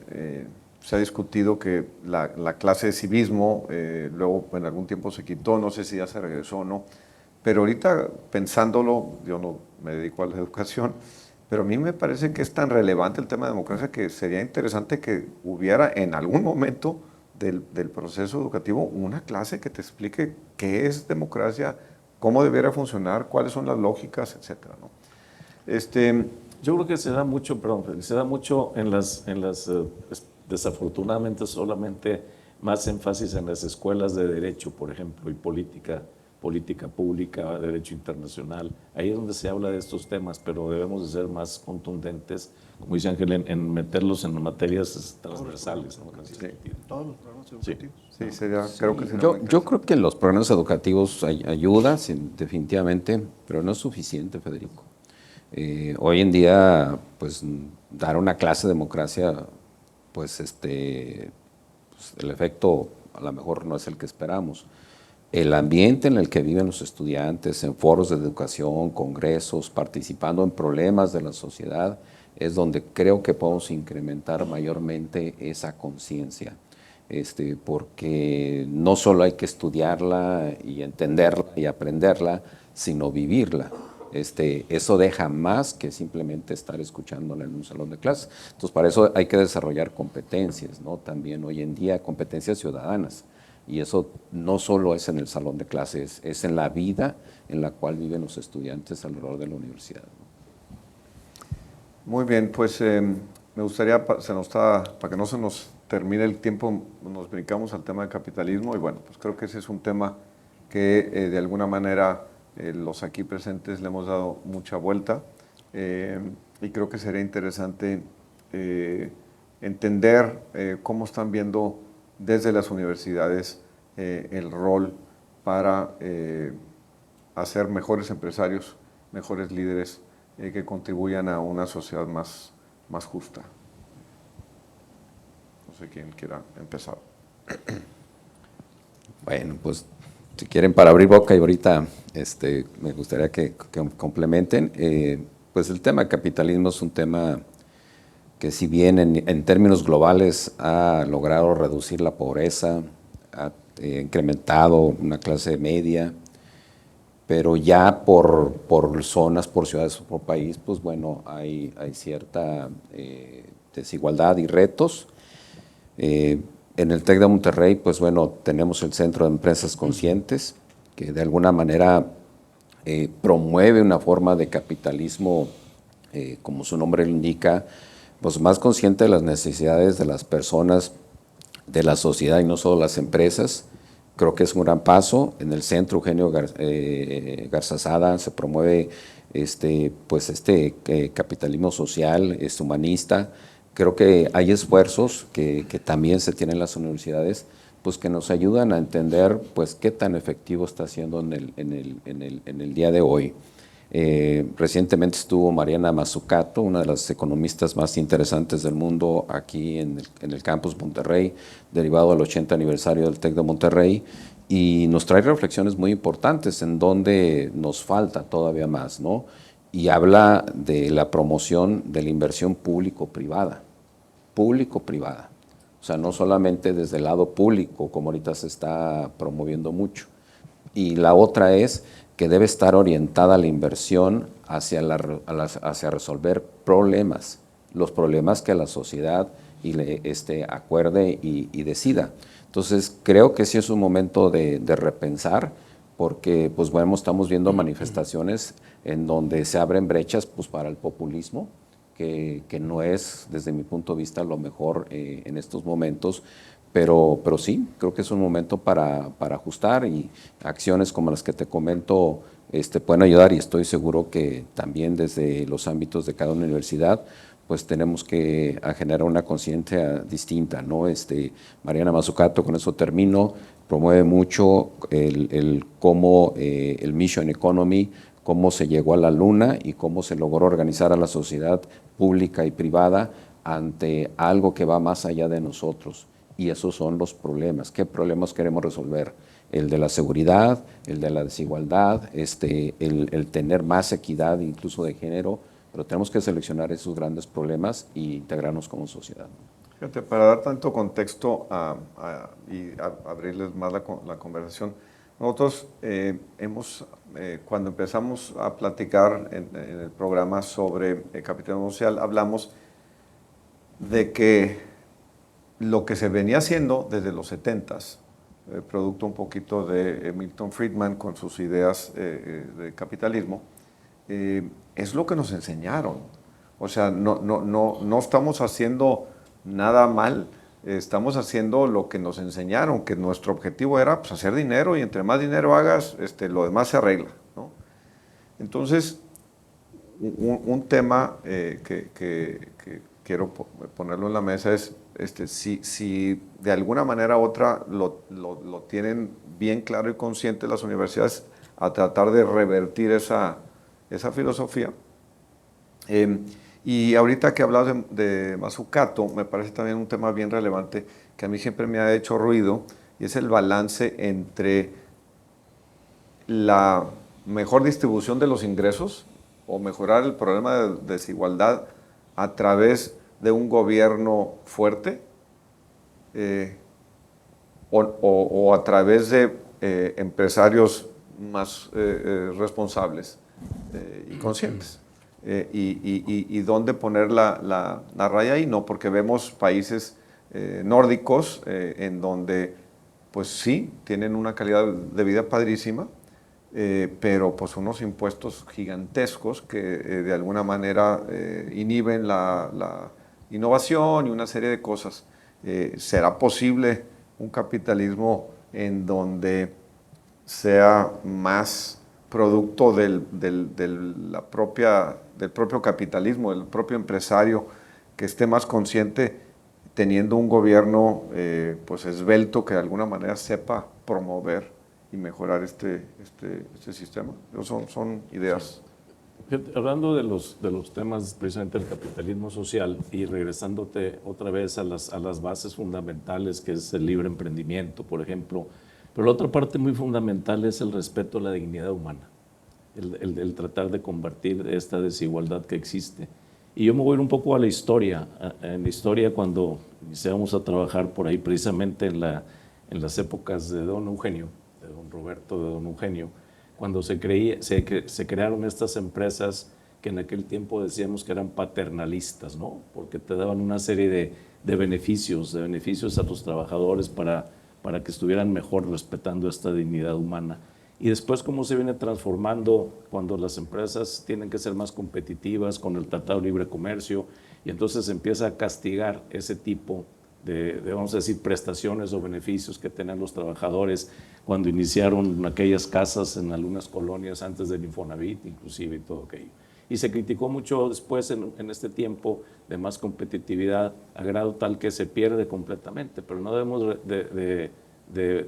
se ha discutido que la clase de civismo luego en algún tiempo se quitó, no sé si ya se regresó o no, pero ahorita pensándolo, yo no me dedico a la educación, pero a mí me parece que es tan relevante el tema de democracia que sería interesante que hubiera en algún momento del proceso educativo una clase que te explique qué es democracia, cómo debiera funcionar, cuáles son las lógicas, etcétera, ¿no? Yo creo que se da mucho, perdón, se da mucho desafortunadamente solamente más énfasis en las escuelas de derecho, por ejemplo, y política pública, derecho internacional. Ahí es donde se habla de estos temas, pero debemos de ser más contundentes, como dice Ángel, en meterlos en materias transversales, ¿no? Todos los programas educativos. Sí, creo que sería Yo creo que los programas educativos ayudan, definitivamente, pero no es suficiente, Federico. Hoy en día, pues, dar una clase de democracia, pues, el efecto a lo mejor no es el que esperamos. El ambiente en el que viven los estudiantes, en foros de educación, congresos, participando en problemas de la sociedad, es donde creo que podemos incrementar mayormente esa conciencia. Porque no solo hay que estudiarla y entenderla y aprenderla, sino vivirla. Eso deja más que simplemente estar escuchándola en un salón de clases. Entonces, para eso hay que desarrollar competencias, ¿no? También hoy en día competencias ciudadanas. Y eso no solo es en el salón de clases, es en la vida en la cual viven los estudiantes alrededor de la universidad, ¿no? Muy bien, pues me gustaría, para que no se nos termine el tiempo, nos brincamos al tema del capitalismo y bueno, pues creo que ese es un tema que de alguna manera los aquí presentes le hemos dado mucha vuelta y creo que sería interesante entender cómo están viendo desde las universidades el rol para hacer mejores empresarios, mejores líderes que contribuyan a una sociedad más justa. No sé quién quiera empezar. Bueno, pues si quieren para abrir boca y ahorita me gustaría que complementen. Pues el tema capitalismo es un tema que si bien en términos globales ha logrado reducir la pobreza, ha incrementado una clase media, pero ya por zonas, por ciudades o por país, pues bueno, hay cierta desigualdad y retos. En el TEC de Monterrey, pues bueno, tenemos el Centro de Empresas Conscientes, que de alguna manera promueve una forma de capitalismo, como su nombre lo indica, pues más consciente de las necesidades de las personas, de la sociedad y no solo las empresas. Creo que es un gran paso. En el Centro Eugenio Garzazada se promueve capitalismo social, humanista. Creo que hay esfuerzos que también se tienen en las universidades, pues que nos ayudan a entender pues qué tan efectivo está siendo en el día de hoy. Recientemente estuvo Mariana Mazzucato, una de las economistas más interesantes del mundo aquí en el campus Monterrey, derivado del 80 aniversario del TEC de Monterrey, y nos trae reflexiones muy importantes en donde nos falta todavía más, ¿no? Y habla de la promoción de la inversión público-privada. O sea, no solamente desde el lado público, como ahorita se está promoviendo mucho. Y la otra es que debe estar orientada la inversión hacia resolver problemas, los problemas que la sociedad acuerde y decida. Entonces, creo que sí es un momento de repensar, porque pues bueno, estamos viendo manifestaciones en donde se abren brechas pues, para el populismo, que no es, desde mi punto de vista, lo mejor en estos momentos, pero sí, creo que es un momento para ajustar, y acciones como las que te comento pueden ayudar, y estoy seguro que también desde los ámbitos de cada universidad pues tenemos que generar una conciencia distinta, ¿no? Mariana Mazzucato, con eso termino, promueve mucho cómo el Mission Economy, cómo se llegó a la luna y cómo se logró organizar a la sociedad pública y privada ante algo que va más allá de nosotros. Y esos son los problemas. ¿Qué problemas queremos resolver? El de la seguridad, el de la desigualdad, el tener más equidad incluso de género, pero tenemos que seleccionar esos grandes problemas e integrarnos como sociedad. Fíjate, para dar tanto contexto y abrirles más la conversación, nosotros cuando empezamos a platicar en el programa sobre capitalismo social, hablamos de que lo que se venía haciendo desde los 70s, producto un poquito de Milton Friedman con sus ideas de capitalismo, es lo que nos enseñaron. O sea, no estamos haciendo nada mal, estamos haciendo lo que nos enseñaron, que nuestro objetivo era pues, hacer dinero y entre más dinero hagas, lo demás se arregla, ¿no? Entonces, un tema que quiero ponerlo en la mesa es, si de alguna manera u otra lo tienen bien claro y consciente las universidades a tratar de revertir esa filosofía. Y ahorita que hablabas de Mazzucato, me parece también un tema bien relevante que a mí siempre me ha hecho ruido, y es el balance entre la mejor distribución de los ingresos o mejorar el problema de desigualdad a través de un gobierno fuerte o a través de empresarios más responsables y conscientes. Y dónde poner la raya ahí, no, porque vemos países nórdicos en donde, pues sí, tienen una calidad de vida padrísima, pero pues unos impuestos gigantescos que de alguna manera inhiben la innovación y una serie de cosas. ¿Será posible un capitalismo en donde sea más producto del propio capitalismo, del propio empresario, que esté más consciente, teniendo un gobierno pues esbelto que de alguna manera sepa promover y mejorar este sistema? Son ideas. Hablando de los temas precisamente del capitalismo social y regresándote otra vez a las bases fundamentales, que es el libre emprendimiento, por ejemplo, pero la otra parte muy fundamental es el respeto a la dignidad humana, el tratar de combatir esta desigualdad que existe. Y yo me voy a ir un poco a la historia. En la historia, cuando iniciamos a trabajar por ahí, precisamente en las épocas de don Eugenio, de don Roberto, de don Eugenio, cuando se crearon estas empresas que en aquel tiempo decíamos que eran paternalistas, ¿no? Porque te daban una serie de beneficios a tus trabajadores para que estuvieran mejor respetando esta dignidad humana. Y después cómo se viene transformando cuando las empresas tienen que ser más competitivas con el Tratado de Libre Comercio, y entonces se empieza a castigar ese tipo de, vamos a decir, prestaciones o beneficios que tenían los trabajadores cuando iniciaron aquellas casas en algunas colonias antes del Infonavit, inclusive, y todo aquello. Y se criticó mucho después en este tiempo de más competitividad, a grado tal que se pierde completamente, pero no debemos de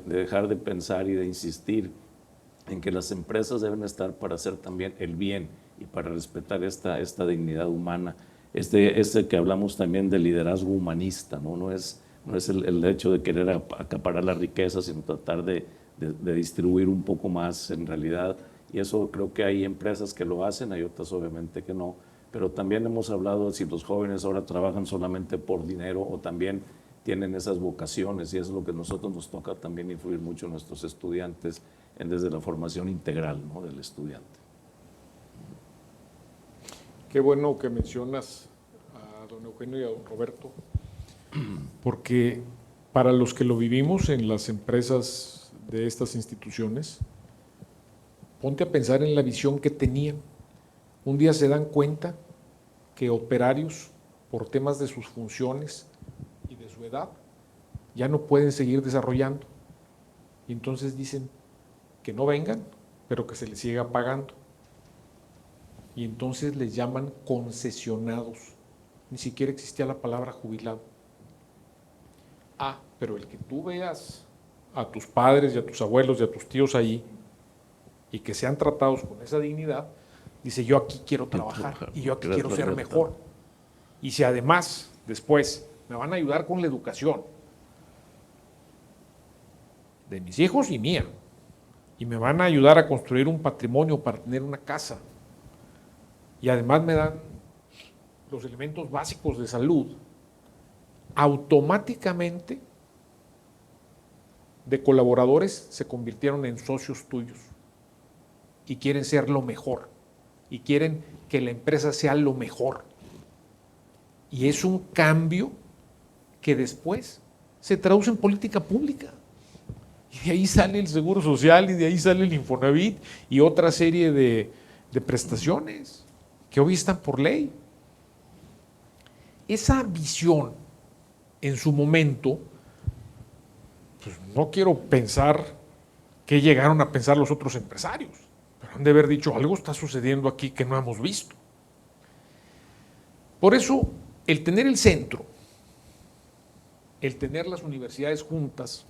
dejar de pensar y de insistir en que las empresas deben estar para hacer también el bien y para respetar esta dignidad humana. Este que hablamos también del liderazgo humanista, no es el hecho de querer acaparar la riqueza, sino tratar de distribuir un poco más en realidad. Y eso creo que hay empresas que lo hacen, hay otras obviamente que no. Pero también hemos hablado de si los jóvenes ahora trabajan solamente por dinero o también tienen esas vocaciones, y eso es lo que a nosotros nos toca también influir mucho en nuestros estudiantes desde la formación integral, ¿no?, del estudiante. Qué bueno que mencionas a don Eugenio y a don Roberto, porque para los que lo vivimos en las empresas de estas instituciones, ponte a pensar en la visión que tenían. Un día se dan cuenta que operarios, por temas de sus funciones y de su edad, ya no pueden seguir desarrollando. Y entonces dicen que no vengan, pero que se les siga pagando. Y entonces les llaman concesionados. Ni siquiera existía la palabra jubilado. Pero el que tú veas a tus padres y a tus abuelos y a tus tíos ahí y que sean tratados con esa dignidad, dice: yo aquí quiero trabajar y yo aquí quiero ser mejor. Y si además después me van a ayudar con la educación de mis hijos y mía, y me van a ayudar a construir un patrimonio para tener una casa, y además me dan los elementos básicos de salud, automáticamente de colaboradores se convirtieron en socios tuyos y quieren ser lo mejor y quieren que la empresa sea lo mejor. Y es un cambio que después se traduce en política pública. Y de ahí sale el Seguro Social y de ahí sale el Infonavit y otra serie de prestaciones que hoy están por ley. Esa visión en su momento, pues no quiero pensar qué llegaron a pensar los otros empresarios, pero han de haber dicho, algo está sucediendo aquí que no hemos visto. Por eso, el tener el centro, el tener las universidades juntas,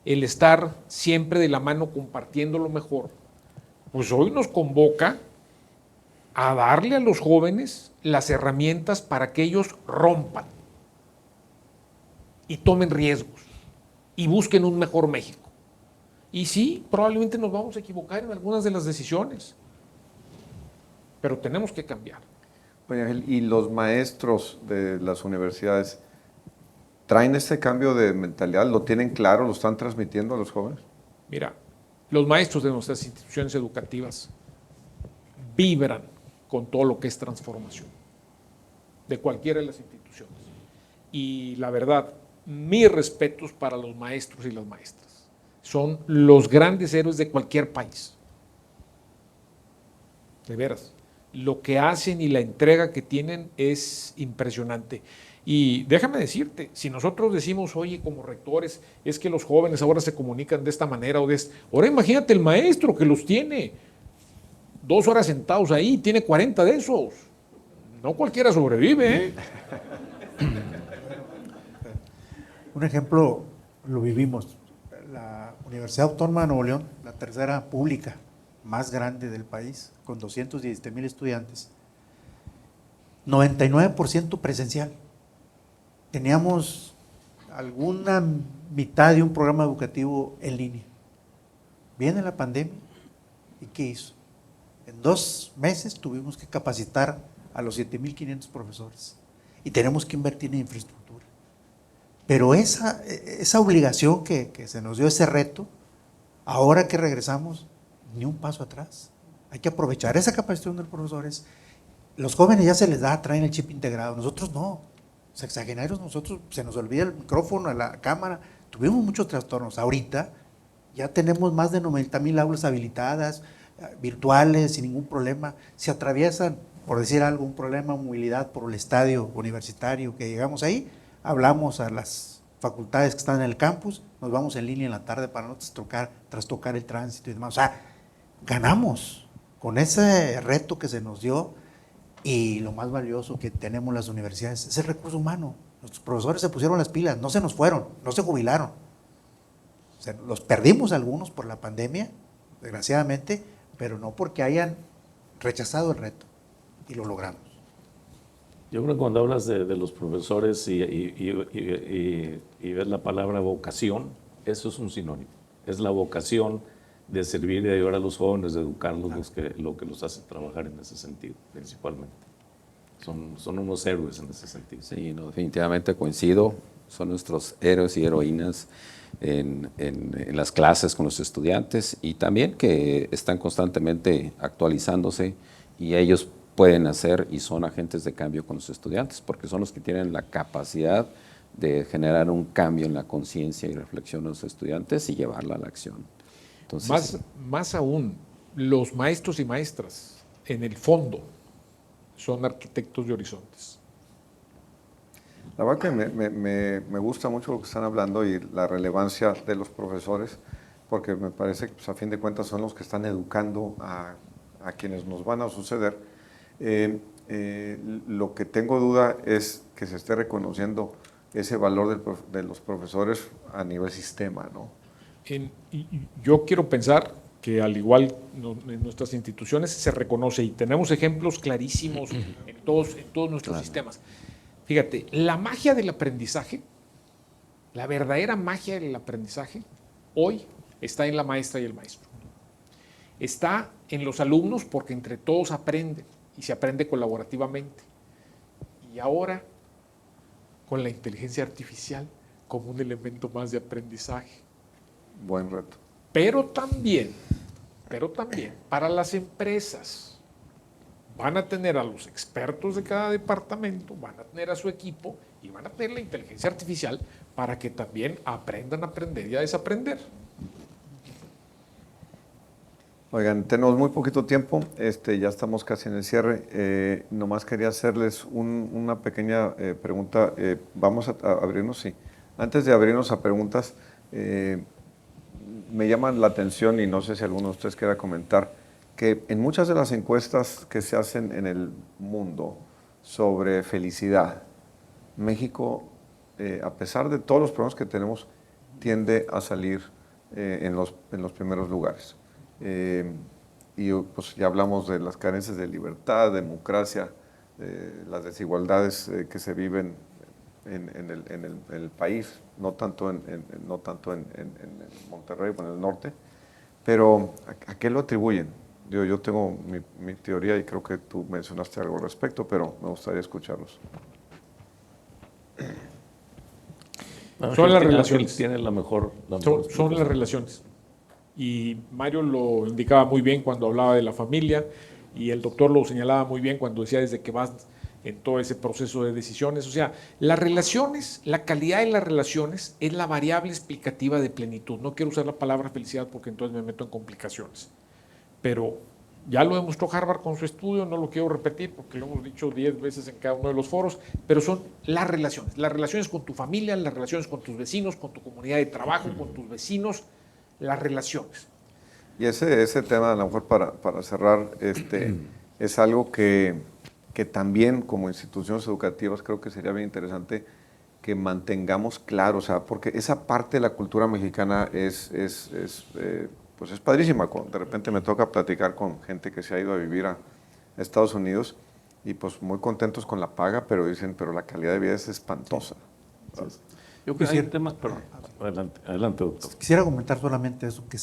el estar siempre de la mano compartiendo lo mejor, pues hoy nos convoca a darle a los jóvenes las herramientas para que ellos rompan y tomen riesgos y busquen un mejor México. Y sí, probablemente nos vamos a equivocar en algunas de las decisiones, pero tenemos que cambiar. Oye, Ángel, ¿y los maestros de las universidades traen este cambio de mentalidad? ¿Lo tienen claro? ¿Lo están transmitiendo a los jóvenes? Mira, los maestros de nuestras instituciones educativas vibran con todo lo que es transformación, de cualquiera de las instituciones. Y la verdad, mis respetos para los maestros y las maestras. Son los grandes héroes de cualquier país. De veras. Lo que hacen y la entrega que tienen es impresionante. Y déjame decirte, si nosotros decimos, oye, como rectores, es que los jóvenes ahora se comunican de esta manera o de esta. Ahora imagínate el maestro que los tiene 2 horas sentados ahí, tiene 40 de esos. No cualquiera sobrevive, ¿eh? Un ejemplo, lo vivimos. La Universidad Autónoma de Nuevo León, la tercera pública más grande del país, con 217,000 estudiantes, 99% presencial. Teníamos alguna mitad de un programa educativo en línea. Viene la pandemia, ¿y qué hizo? En 2 meses tuvimos que capacitar a los 7,500 profesores y tenemos que invertir en infraestructura. Pero esa obligación que se nos dio, ese reto, ahora que regresamos, ni un paso atrás. Hay que aprovechar esa capacitación de los profesores. Los jóvenes ya se les da, traen el chip integrado, nosotros no. Sexagenarios, nosotros se nos olvida el micrófono, la cámara, tuvimos muchos trastornos. Ahorita ya tenemos más de 90,000 aulas habilitadas, virtuales, sin ningún problema. Si atraviesan, por decir algo, un problema de movilidad por el estadio universitario que llegamos ahí, hablamos a las facultades que están en el campus, nos vamos en línea en la tarde para no trastocar el tránsito y demás. O sea, ganamos con ese reto que se nos dio. Y lo más valioso que tenemos las universidades es el recurso humano. Nuestros profesores se pusieron las pilas, no se nos fueron, no se jubilaron. Los perdimos algunos por la pandemia, desgraciadamente, pero no porque hayan rechazado el reto, y lo logramos. Yo creo que cuando hablas de los profesores y ves la palabra vocación, eso es un sinónimo. Es la vocación de servir y de ayudar a los jóvenes, de educarlos, lo que los hace trabajar en ese sentido, principalmente. Son unos héroes en ese sentido. Sí, no, definitivamente coincido. Son nuestros héroes y heroínas en las clases con los estudiantes y también que están constantemente actualizándose y ellos pueden hacer y son agentes de cambio con los estudiantes porque son los que tienen la capacidad de generar un cambio en la conciencia y reflexión de los estudiantes y llevarla a la acción. Entonces, más aún, los maestros y maestras, en el fondo, son arquitectos de horizontes. La verdad que me gusta mucho lo que están hablando y la relevancia de los profesores, porque me parece que pues, a fin de cuentas son los que están educando a quienes nos van a suceder. Lo que tengo duda es que se esté reconociendo ese valor de los profesores a nivel sistema, ¿no? Yo quiero pensar que al igual en nuestras instituciones se reconoce y tenemos ejemplos clarísimos en todos nuestros sistemas. Fíjate, la magia del aprendizaje, la verdadera magia del aprendizaje, hoy está en la maestra y el maestro. Está en los alumnos porque entre todos aprenden y se aprende colaborativamente. y ahora con la inteligencia artificial como un elemento más de aprendizaje. Buen reto. Pero también, para las empresas, van a tener a los expertos de cada departamento, van a tener a su equipo y van a tener la inteligencia artificial para que también aprendan a aprender y a desaprender. Oigan, tenemos muy poquito tiempo, ya estamos casi en el cierre. Nomás quería hacerles una pequeña pregunta. Vamos a abrirnos, sí. Antes de abrirnos a preguntas, me llama la atención, y no sé si alguno de ustedes quiera comentar, que en muchas de las encuestas que se hacen en el mundo sobre felicidad, México, a pesar de todos los problemas que tenemos, tiende a salir en los primeros lugares. Y pues ya hablamos de las carencias de libertad, democracia, las desigualdades que se viven en el país, no tanto en Monterrey o en el norte, pero ¿a qué lo atribuyen? Yo tengo mi teoría y creo que tú mencionaste algo al respecto, pero me gustaría escucharlos. Son las relaciones. Tienen la mejor Son las relaciones. Y Mario lo indicaba muy bien cuando hablaba de la familia, y el doctor lo señalaba muy bien cuando decía desde que vas en todo ese proceso de decisiones. O sea, las relaciones, la calidad de las relaciones es la variable explicativa de plenitud. No quiero usar la palabra felicidad porque entonces me meto en complicaciones. Pero ya lo demostró Harvard con su estudio, no lo quiero repetir porque lo hemos dicho 10 veces en cada uno de los foros, pero son las relaciones con tu familia, las relaciones con tus vecinos, con tu comunidad de trabajo, con tus vecinos, las relaciones. Y ese tema, a lo mejor para cerrar, es algo que también como instituciones educativas creo que sería bien interesante que mantengamos claro, o sea, porque esa parte de la cultura mexicana pues es padrísima. De repente me toca platicar con gente que se ha ido a vivir a Estados Unidos y pues muy contentos con la paga, pero dicen, pero la calidad de vida es espantosa. Sí. Yo creo que hay un tema, perdón, adelante, doctor. Quisiera comentar solamente eso, que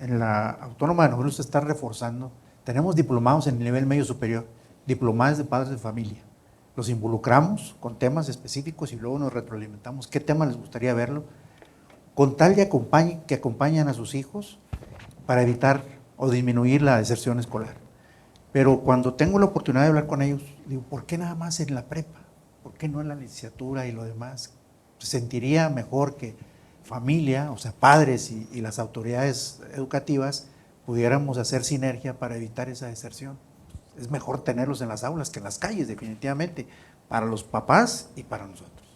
en la Autónoma de Nuevo León se está reforzando. Tenemos diplomados en el nivel medio superior, diplomados de padres de familia. Los involucramos con temas específicos y luego nos retroalimentamos. ¿Qué tema les gustaría verlo? Con tal de que acompañen a sus hijos para evitar o disminuir la deserción escolar. Pero cuando tengo la oportunidad de hablar con ellos, digo, ¿por qué nada más en la prepa? ¿Por qué no en la licenciatura y lo demás? Se sentiría mejor que familia, o sea, padres y las autoridades educativas pudiéramos hacer sinergia para evitar esa deserción. Es mejor tenerlos en las aulas que en las calles, definitivamente, para los papás y para nosotros.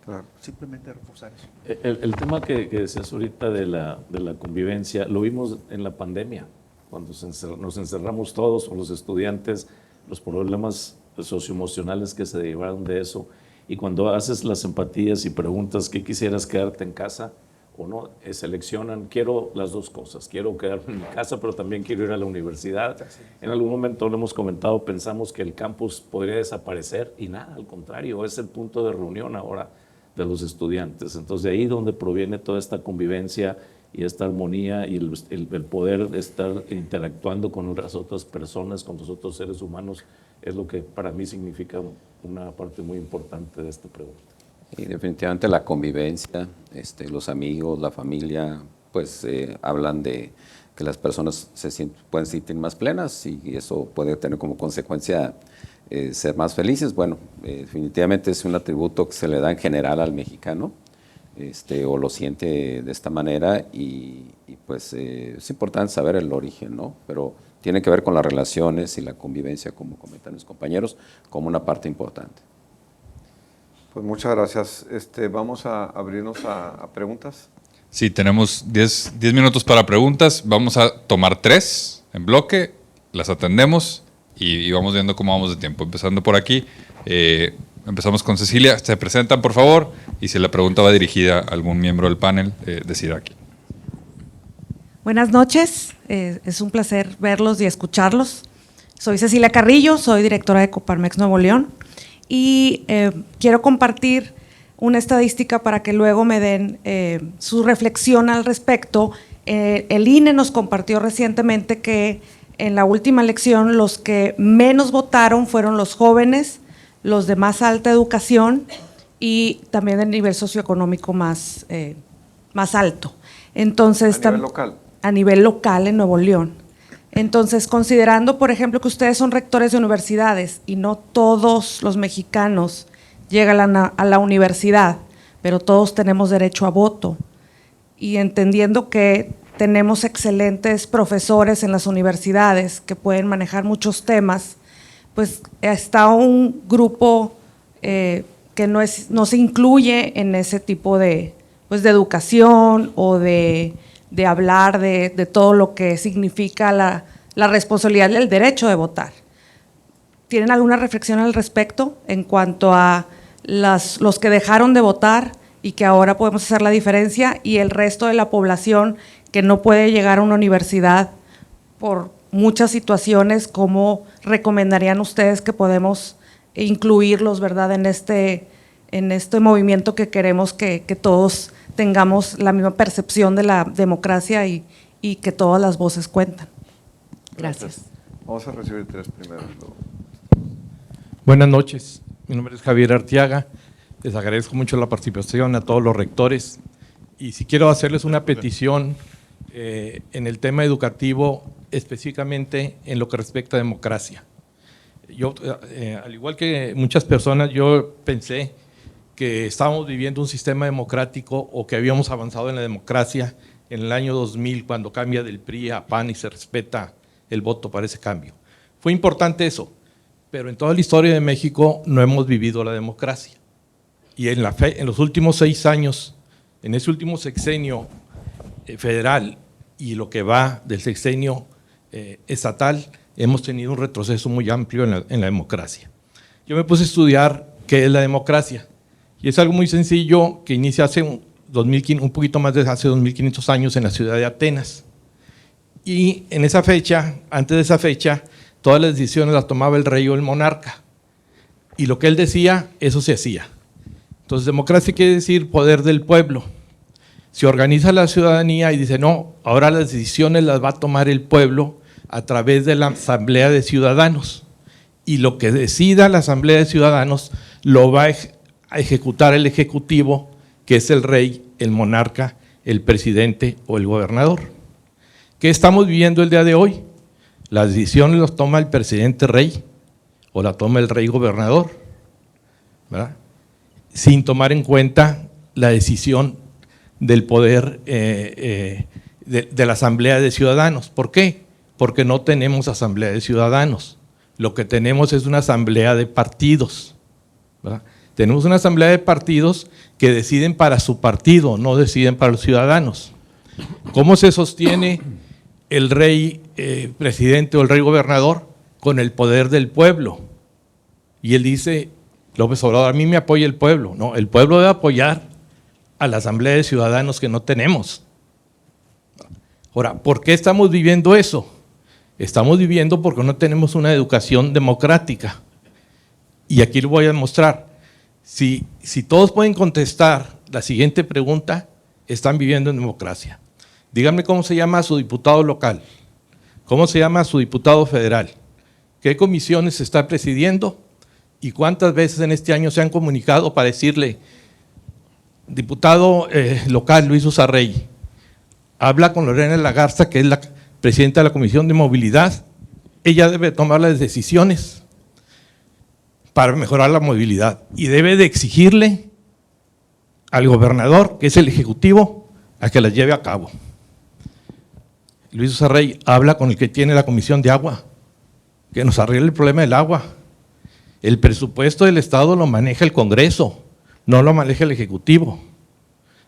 Claro. Simplemente reforzar eso. El tema que decías ahorita de la convivencia, lo vimos en la pandemia, cuando nos encerramos todos, o los estudiantes, los problemas socioemocionales que se derivaron de eso, y cuando haces las empatías y preguntas qué quisieras quedarte en casa o no, seleccionan, quiero las dos cosas, quiero quedarme en mi casa, pero también quiero ir a la universidad. En algún momento lo hemos comentado, pensamos que el campus podría desaparecer y nada, al contrario, es el punto de reunión ahora de los estudiantes. Entonces de ahí donde proviene toda esta convivencia y esta armonía y el poder estar interactuando con las otras personas, con los otros seres humanos, es lo que para mí significa una parte muy importante de esta pregunta. Y definitivamente la convivencia, los amigos, la familia, pues hablan de que las personas pueden sentir más plenas y eso puede tener como consecuencia ser más felices. Bueno, definitivamente es un atributo que se le da en general al mexicano, o lo siente de esta manera y pues es importante saber el origen, ¿no? Pero tiene que ver con las relaciones y la convivencia, como comentan mis compañeros, como una parte importante. Pues muchas gracias. Vamos a abrirnos a preguntas. Sí, tenemos 10 minutos para preguntas. Vamos a tomar 3 en bloque, las atendemos y vamos viendo cómo vamos de tiempo. Empezando por aquí, empezamos con Cecilia. Se presentan, por favor, y si la pregunta va dirigida a algún miembro del panel, decida aquí. Buenas noches, es un placer verlos y escucharlos. Soy Cecilia Carrillo, soy directora de Coparmex Nuevo León y quiero compartir una estadística para que luego me den su reflexión al respecto. El INE nos compartió recientemente que en la última elección los que menos votaron fueron los jóvenes, los de más alta educación y también el nivel socioeconómico más alto. Entonces, ¿A nivel local? A nivel local en Nuevo León. Entonces, considerando, por ejemplo, que ustedes son rectores de universidades y no todos los mexicanos llegan a la universidad, pero todos tenemos derecho a voto, y entendiendo que tenemos excelentes profesores en las universidades que pueden manejar muchos temas, pues está un grupo que no se incluye en ese tipo de educación o de hablar de todo lo que significa la responsabilidad del derecho de votar. ¿Tienen alguna reflexión al respecto en cuanto a los que dejaron de votar y que ahora podemos hacer la diferencia, y el resto de la población que no puede llegar a una universidad por muchas situaciones? ¿Cómo recomendarían ustedes que podemos incluirlos, verdad, en este movimiento que queremos que todos tengamos la misma percepción de la democracia y que todas las voces cuentan? Gracias. Vamos a recibir 3 primeros. Buenas noches, mi nombre es Javier Arteaga. Les agradezco mucho la participación a todos los rectores, y si quiero hacerles una petición en el tema educativo, específicamente en lo que respecta a democracia. Yo, al igual que muchas personas, yo pensé que estábamos viviendo un sistema democrático o que habíamos avanzado en la democracia en el año 2000, cuando cambia del PRI a PAN y se respeta el voto para ese cambio. Fue importante eso, pero en toda la historia de México no hemos vivido la democracia. Y en los últimos 6 años, en ese último sexenio federal y lo que va del sexenio estatal, hemos tenido un retroceso muy amplio en la democracia. Yo me puse a estudiar qué es la democracia, y es algo muy sencillo que inicia hace un poquito más de hace 2500 años en la ciudad de Atenas. Y en esa fecha, antes de esa fecha, todas las decisiones las tomaba el rey o el monarca, y lo que él decía, eso se hacía. Entonces, democracia quiere decir poder del pueblo. Se organiza la ciudadanía y dice, no, ahora las decisiones las va a tomar el pueblo a través de la Asamblea de Ciudadanos, y lo que decida la Asamblea de Ciudadanos lo va a ejecutar el Ejecutivo, que es el rey, el monarca, el presidente o el gobernador. ¿Qué estamos viviendo el día de hoy? Las decisiones las toma el presidente rey o la toma el rey gobernador, ¿verdad?, sin tomar en cuenta la decisión del poder de la Asamblea de Ciudadanos. ¿Por qué? Porque no tenemos Asamblea de Ciudadanos. Lo que tenemos es una asamblea de partidos, ¿verdad? Tenemos una asamblea de partidos que deciden para su partido, no deciden para los ciudadanos. ¿Cómo se sostiene el rey presidente o el rey gobernador? Con el poder del pueblo. Y él dice, López Obrador, a mí me apoya el pueblo. No, el pueblo debe apoyar a la asamblea de ciudadanos que no tenemos. Ahora, ¿por qué estamos viviendo eso? Estamos viviendo porque no tenemos una educación democrática. Y aquí lo voy a demostrar. Si todos pueden contestar la siguiente pregunta, están viviendo en democracia. Díganme cómo se llama su diputado local, cómo se llama su diputado federal, qué comisiones se está presidiendo y cuántas veces en este año se han comunicado para decirle, diputado local Luis Usarrey, habla con Lorena de la Garza, que es la presidenta de la Comisión de Movilidad, ella debe tomar las decisiones para mejorar la movilidad y debe de exigirle al gobernador, que es el ejecutivo, a que las lleve a cabo. Luis Usarrey habla con el que tiene la Comisión de Agua, que nos arregle el problema del agua. El presupuesto del Estado lo maneja el Congreso, no lo maneja el Ejecutivo.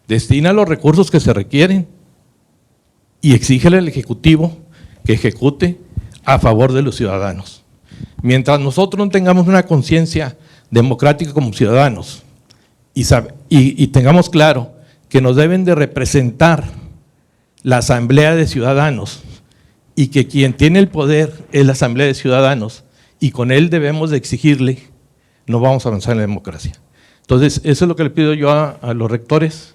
Destina los recursos que se requieren y exígele al Ejecutivo que ejecute a favor de los ciudadanos. Mientras nosotros no tengamos una conciencia democrática como ciudadanos y tengamos claro que nos deben de representar la Asamblea de Ciudadanos y que quien tiene el poder es la Asamblea de Ciudadanos y con él debemos de exigirle, no vamos a avanzar en la democracia. Entonces, eso es lo que le pido yo a los rectores,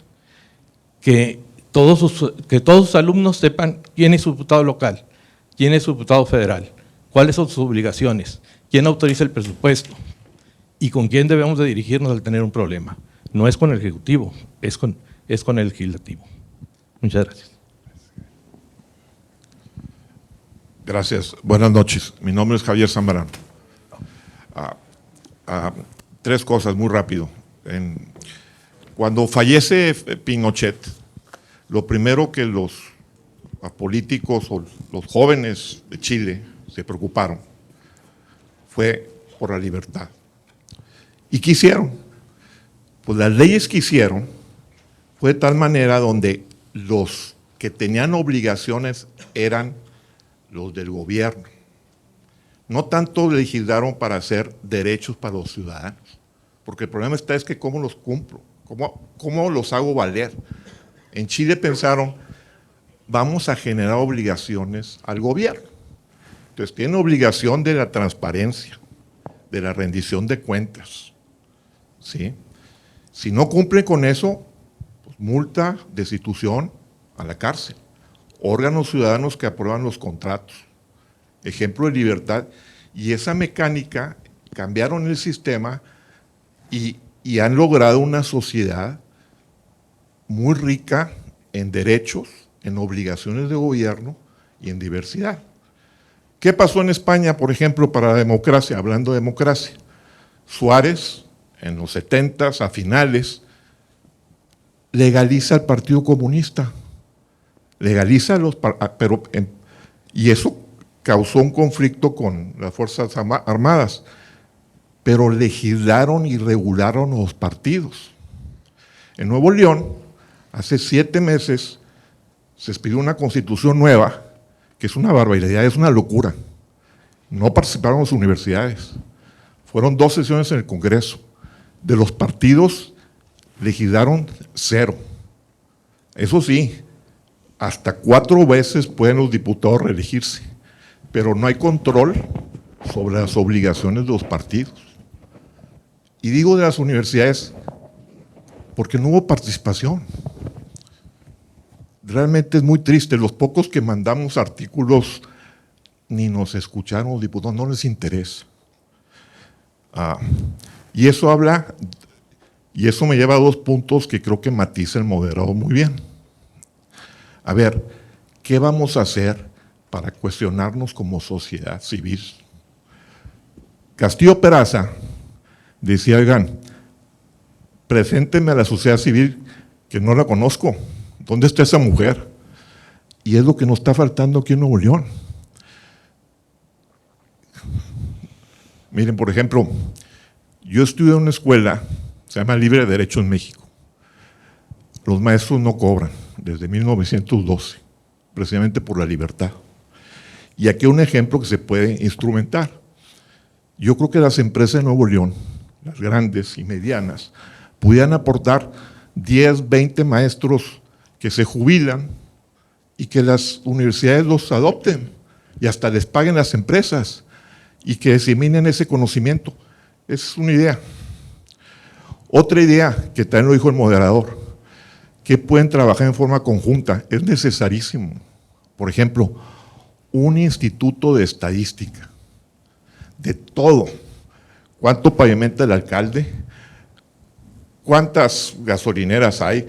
que todos sus alumnos sepan quién es su diputado local, quién es su diputado federal, cuáles son sus obligaciones, quién autoriza el presupuesto y con quién debemos de dirigirnos al tener un problema. No es con el Ejecutivo, es con el Legislativo. Muchas gracias. Gracias. Buenas noches. Mi nombre es Javier Zambrano. Tres cosas muy rápido. Cuando fallece Pinochet, lo primero que los políticos o los jóvenes de Chile se preocuparon fue por la libertad. ¿Y qué hicieron? Pues las leyes que hicieron fue de tal manera donde los que tenían obligaciones eran los del gobierno. No tanto legislaron para hacer derechos para los ciudadanos, porque el problema es que cómo los cumplo, cómo los hago valer. En Chile pensaron, vamos a generar obligaciones al gobierno. Entonces tienen obligación de la transparencia, de la rendición de cuentas, ¿sí? Si no cumplen con eso, pues multa, destitución, a la cárcel. Órganos ciudadanos que aprueban los contratos. Ejemplo de libertad. Y esa mecánica cambiaron el sistema y han logrado una sociedad muy rica en derechos, en obligaciones de gobierno y en diversidad. ¿Qué pasó en España, por ejemplo, para la democracia? Hablando de democracia, Suárez, en los 70s, a finales, legaliza al Partido Comunista, y eso causó un conflicto con las Fuerzas Armadas, pero legislaron y regularon los partidos. En Nuevo León, hace 7 meses, se expidió una constitución nueva, que es una barbaridad, es una locura. No participaron las universidades. Fueron 2 sesiones en el Congreso. De los partidos, legislaron 0. Eso sí, hasta 4 veces pueden los diputados reelegirse, pero no hay control sobre las obligaciones de los partidos. Y digo de las universidades porque no hubo participación. Realmente es muy triste, los pocos que mandamos artículos ni nos escucharon los diputados, no les interesa. Y eso me lleva a 2 puntos que creo que matiza el moderador muy bien. A ver, ¿qué vamos a hacer para cuestionarnos como sociedad civil? Castillo Peraza decía, oigan, preséntenme a la sociedad civil que no la conozco. ¿Dónde está esa mujer? Y es lo que nos está faltando aquí en Nuevo León. Miren, por ejemplo, yo estudié en una escuela, se llama Libre Derecho en México. Los maestros no cobran desde 1912, precisamente por la libertad. Y aquí hay un ejemplo que se puede instrumentar. Yo creo que las empresas de Nuevo León, las grandes y medianas, pudieran aportar 10, 20 maestros que se jubilan y que las universidades los adopten y hasta les paguen las empresas y que diseminen ese conocimiento. Esa es una idea. Otra idea, que también lo dijo el moderador, que pueden trabajar en forma conjunta, es necesarísimo. Por ejemplo, un instituto de estadística, de todo. ¿Cuánto pavimenta el alcalde? ¿Cuántas gasolineras hay?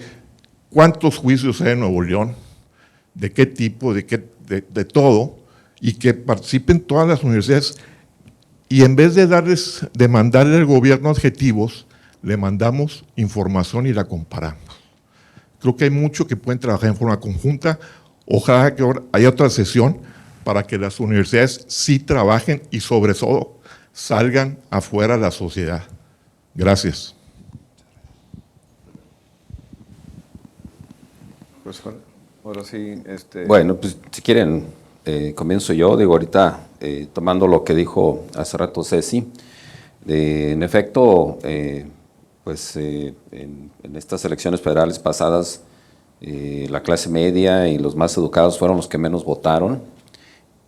¿Cuántos juicios hay en Nuevo León? ¿De qué tipo? De todo. Y que participen todas las universidades. Y en vez de mandarle al gobierno adjetivos, le mandamos información y la comparamos. Creo que hay mucho que pueden trabajar en forma conjunta. Ojalá que haya otra sesión para que las universidades sí trabajen y sobre todo salgan afuera a la sociedad. Gracias. Pues ahora sí. Bueno, pues si quieren, comienzo yo. Digo, ahorita, tomando lo que dijo hace rato Ceci, en efecto, en estas elecciones federales pasadas, la clase media y los más educados fueron los que menos votaron.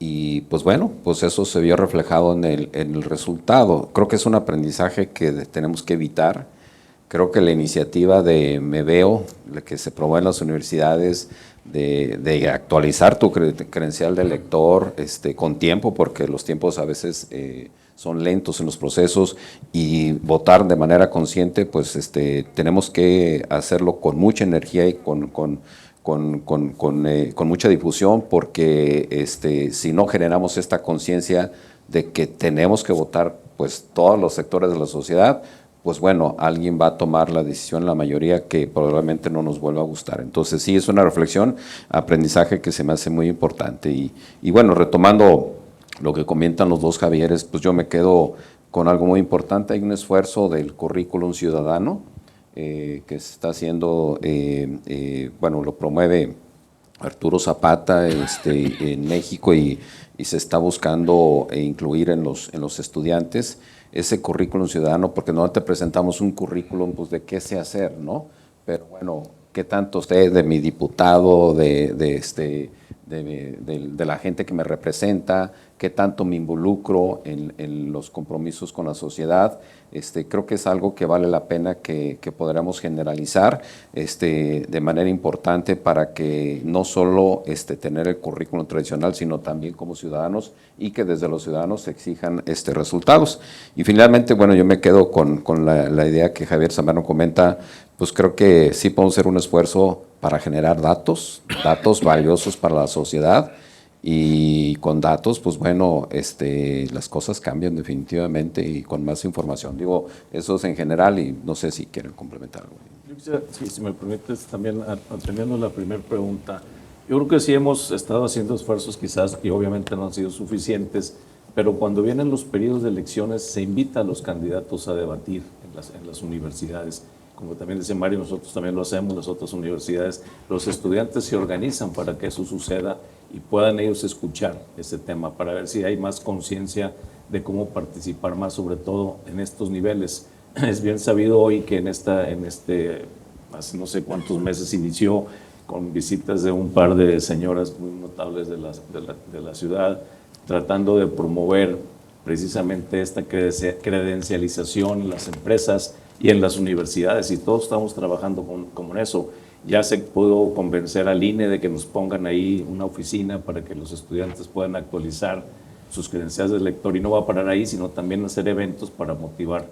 Y pues bueno, pues eso se vio reflejado en el resultado. Creo que es un aprendizaje que tenemos que evitar. Creo que la iniciativa de Me Veo, la que se promueve en las universidades, de actualizar tu credencial de lector con tiempo, porque los tiempos a veces son lentos en los procesos, y votar de manera consciente, pues tenemos que hacerlo con mucha energía y con mucha difusión, porque si no generamos esta conciencia de que tenemos que votar pues todos los sectores de la sociedad, pues bueno, alguien va a tomar la decisión, la mayoría, que probablemente no nos vuelva a gustar. Entonces sí, es una reflexión, aprendizaje que se me hace muy importante. Y bueno, retomando lo que comentan los dos Javieres, pues yo me quedo con algo muy importante. Hay un esfuerzo del currículum ciudadano que se está haciendo, bueno, lo promueve Arturo Zapata en México, y se está buscando incluir en los estudiantes ese currículum ciudadano, porque no te presentamos un currículum pues de qué sé hacer, ¿no? Pero bueno, qué tanto sé de mi diputado, de la gente que me representa, qué tanto me involucro en los compromisos con la sociedad. Creo que es algo que vale la pena que podamos generalizar de manera importante, para que no solo tener el currículum tradicional, sino también como ciudadanos, y que desde los ciudadanos se exijan resultados. Y finalmente, bueno, yo me quedo con la idea que Javier Zambrano comenta. Pues creo que sí podemos hacer un esfuerzo para generar datos valiosos para la sociedad, y con datos, pues bueno, las cosas cambian definitivamente, y con más información. Digo, eso es en general, y no sé si quieren complementar algo. Yo quisiera, si me permites, también atendiendo la primera pregunta, yo creo que sí hemos estado haciendo esfuerzos quizás, y obviamente no han sido suficientes, pero cuando vienen los periodos de elecciones se invita a los candidatos a debatir en las universidades. Como también dice Mario, nosotros también lo hacemos, las otras universidades, los estudiantes se organizan para que eso suceda y puedan ellos escuchar ese tema, para ver si hay más conciencia de cómo participar más, sobre todo en estos niveles. Es bien sabido hoy que hace no sé cuántos meses inició con visitas de un par de señoras muy notables de la ciudad, tratando de promover precisamente esta credencialización en las empresas y en las universidades, y todos estamos trabajando con eso. Ya se pudo convencer al INE de que nos pongan ahí una oficina para que los estudiantes puedan actualizar sus credenciales de elector, y no va a parar ahí, sino también hacer eventos para motivar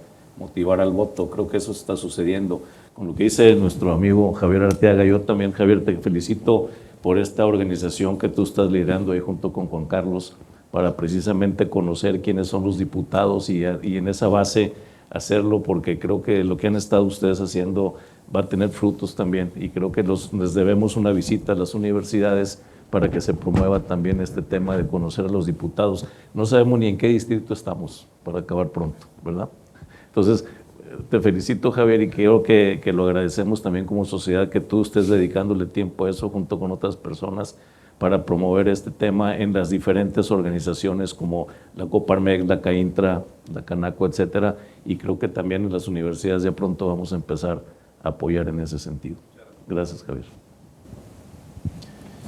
al voto. Creo que eso está sucediendo. Con lo que dice nuestro amigo Javier Arteaga, yo también, Javier, te felicito por esta organización que tú estás liderando ahí junto con Juan Carlos, para precisamente conocer quiénes son los diputados, y en esa base hacerlo, porque creo que lo que han estado ustedes haciendo va a tener frutos también, y creo que les debemos una visita a las universidades para que se promueva también este tema de conocer a los diputados. No sabemos ni en qué distrito estamos, para acabar pronto, ¿verdad? Entonces, te felicito, Javier, y creo que lo agradecemos también como sociedad, que tú estés dedicándole tiempo a eso junto con otras personas, para promover este tema en las diferentes organizaciones como la Coparmex, la CAINTRA, la CANACO, etcétera, y creo que también en las universidades ya pronto vamos a empezar a apoyar en ese sentido. Gracias, Javier.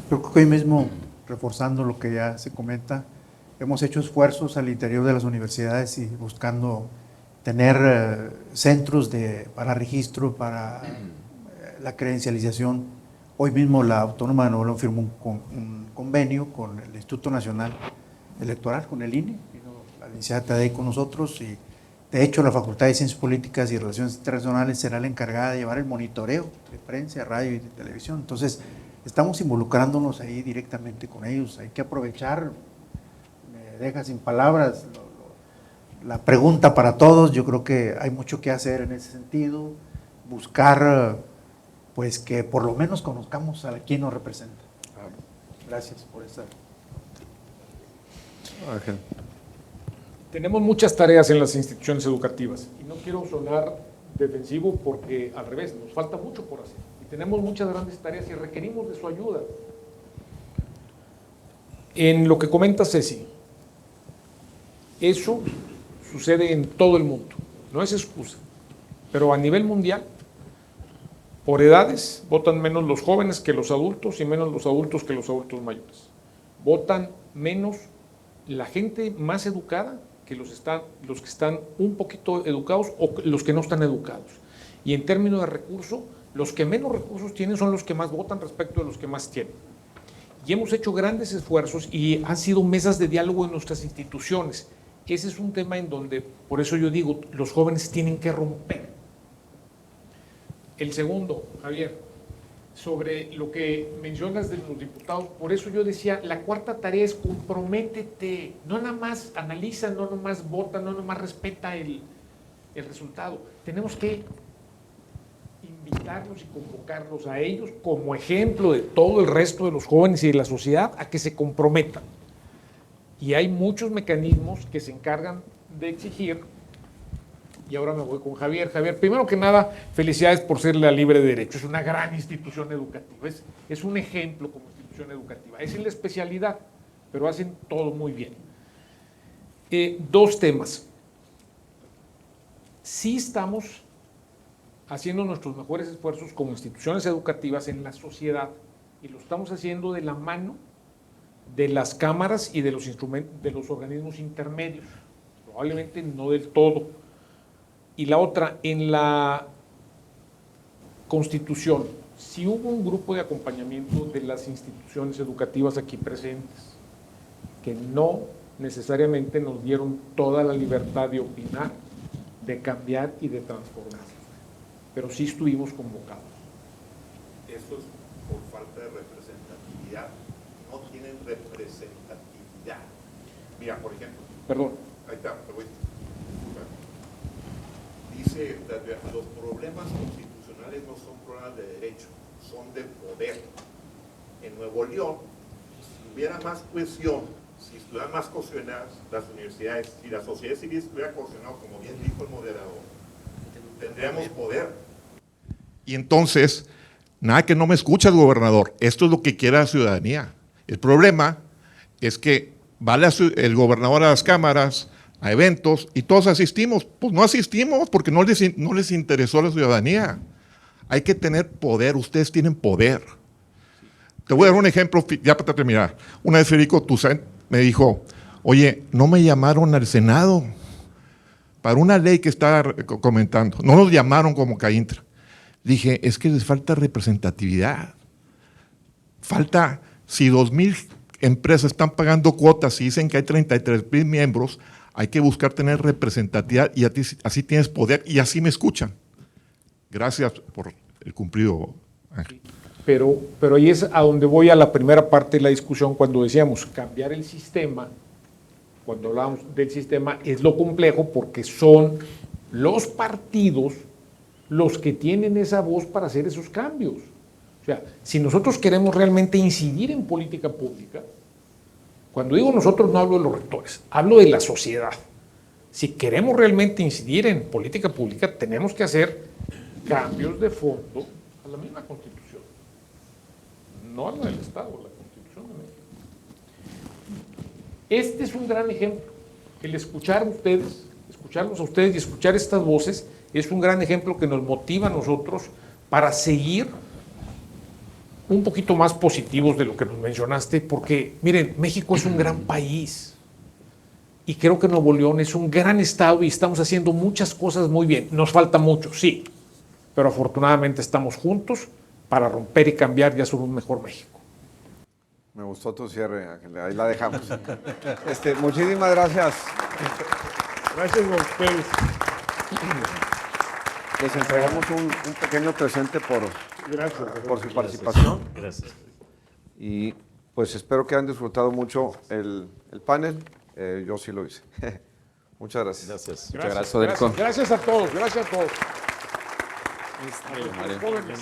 Yo creo que hoy mismo, reforzando lo que ya se comenta, hemos hecho esfuerzos al interior de las universidades y buscando tener centros para registro, para la credencialización. Hoy mismo la Autónoma de Nuevo León firmó un convenio con el Instituto Nacional Electoral, con el INE, vino la licenciada Tadei con nosotros, y de hecho la Facultad de Ciencias Políticas y Relaciones Internacionales será la encargada de llevar el monitoreo de prensa, radio y de televisión. Entonces, estamos involucrándonos ahí directamente con ellos. Hay que aprovechar, me deja sin palabras la pregunta para todos. Yo creo que hay mucho que hacer en ese sentido, buscar pues que por lo menos conozcamos a quien nos representa. Gracias por esta. Ángel. Tenemos muchas tareas en las instituciones educativas, y no quiero sonar defensivo, porque al revés, nos falta mucho por hacer, y tenemos muchas grandes tareas y requerimos de su ayuda. En lo que comenta Ceci, eso sucede en todo el mundo, no es excusa, pero a nivel mundial, por edades, votan menos los jóvenes que los adultos, y menos los adultos que los adultos mayores. Votan menos la gente más educada que los que están un poquito educados, o los que no están educados. Y en términos de recursos, los que menos recursos tienen son los que más votan respecto de los que más tienen. Y hemos hecho grandes esfuerzos, y han sido mesas de diálogo en nuestras instituciones, ese es un tema en donde, por eso yo digo, los jóvenes tienen que romper. El segundo, Javier, sobre lo que mencionas de los diputados, por eso yo decía, la cuarta tarea es comprométete, no nada más analiza, no nada más vota, no nada más respeta el resultado. Tenemos que invitarlos y convocarlos a ellos como ejemplo de todo el resto de los jóvenes y de la sociedad a que se comprometan. Y hay muchos mecanismos que se encargan de exigir. Y ahora me voy con Javier. Javier, primero que nada, felicidades por ser la Libre de Derecho. Es una gran institución educativa. Es un ejemplo como institución educativa. Es en la especialidad, pero hacen todo muy bien. Dos temas. Sí estamos haciendo nuestros mejores esfuerzos como instituciones educativas en la sociedad y lo estamos haciendo de la mano de las cámaras y de los instrumentos, de los organismos intermedios, probablemente no del todo. Y la otra, en la Constitución, si hubo un grupo de acompañamiento de las instituciones educativas aquí presentes, que no necesariamente nos dieron toda la libertad de opinar, de cambiar y de transformar, pero sí estuvimos convocados. Eso es por falta de representatividad. No tienen representatividad. Mira, por ejemplo. Perdón. Ahí está, me voy. Dice, los problemas constitucionales no son problemas de derecho, son de poder. En Nuevo León, si hubiera más cohesión, si estuvieran más cohesionadas las universidades, si la sociedad civil estuviera cohesionada, como bien dijo el moderador, tendríamos poder. Y entonces, nada que no me escuchas, gobernador, esto es lo que quiere la ciudadanía. El problema es que va el gobernador a las cámaras, a eventos, y todos asistimos. Pues no asistimos porque no les interesó a la ciudadanía. Hay que tener poder, ustedes tienen poder. Te voy a dar un ejemplo, ya para terminar. Una vez Federico Toussaint me dijo, oye, no me llamaron al Senado para una ley que estaba comentando. No nos llamaron como CAINTRA. Dije, es que les falta representatividad. Falta, si 2,000 empresas están pagando cuotas y dicen que hay 33,000 miembros, hay que buscar tener representatividad y así tienes poder y así me escuchan. Gracias por el cumplido, Ángel. Pero ahí es a donde voy a la primera parte de la discusión cuando decíamos cambiar el sistema. Cuando hablamos del sistema es lo complejo porque son los partidos los que tienen esa voz para hacer esos cambios. O sea, si nosotros queremos realmente incidir en política pública, cuando digo nosotros no hablo de los rectores, hablo de la sociedad. Si queremos realmente incidir en política pública, tenemos que hacer cambios de fondo a la misma Constitución. No a la del Estado, la Constitución de México. Este es un gran ejemplo. El escucharlos a ustedes y escuchar estas voces es un gran ejemplo que nos motiva a nosotros para seguir un poquito más positivos de lo que nos mencionaste, porque miren, México es un gran país y creo que Nuevo León es un gran estado y estamos haciendo muchas cosas muy bien. Nos falta mucho, sí, pero afortunadamente estamos juntos para romper y cambiar y hacer un mejor México. Me gustó tu cierre, Ángel. Ahí la dejamos. Muchísimas gracias. Gracias a ustedes. Les entregamos un pequeño presente por su participación. Gracias. Y pues espero que hayan disfrutado mucho el panel. Yo sí lo hice. Muchas gracias. Gracias. Muchas gracias, Federico. Gracias a todos, gracias a todos. Mario. Jóvenes.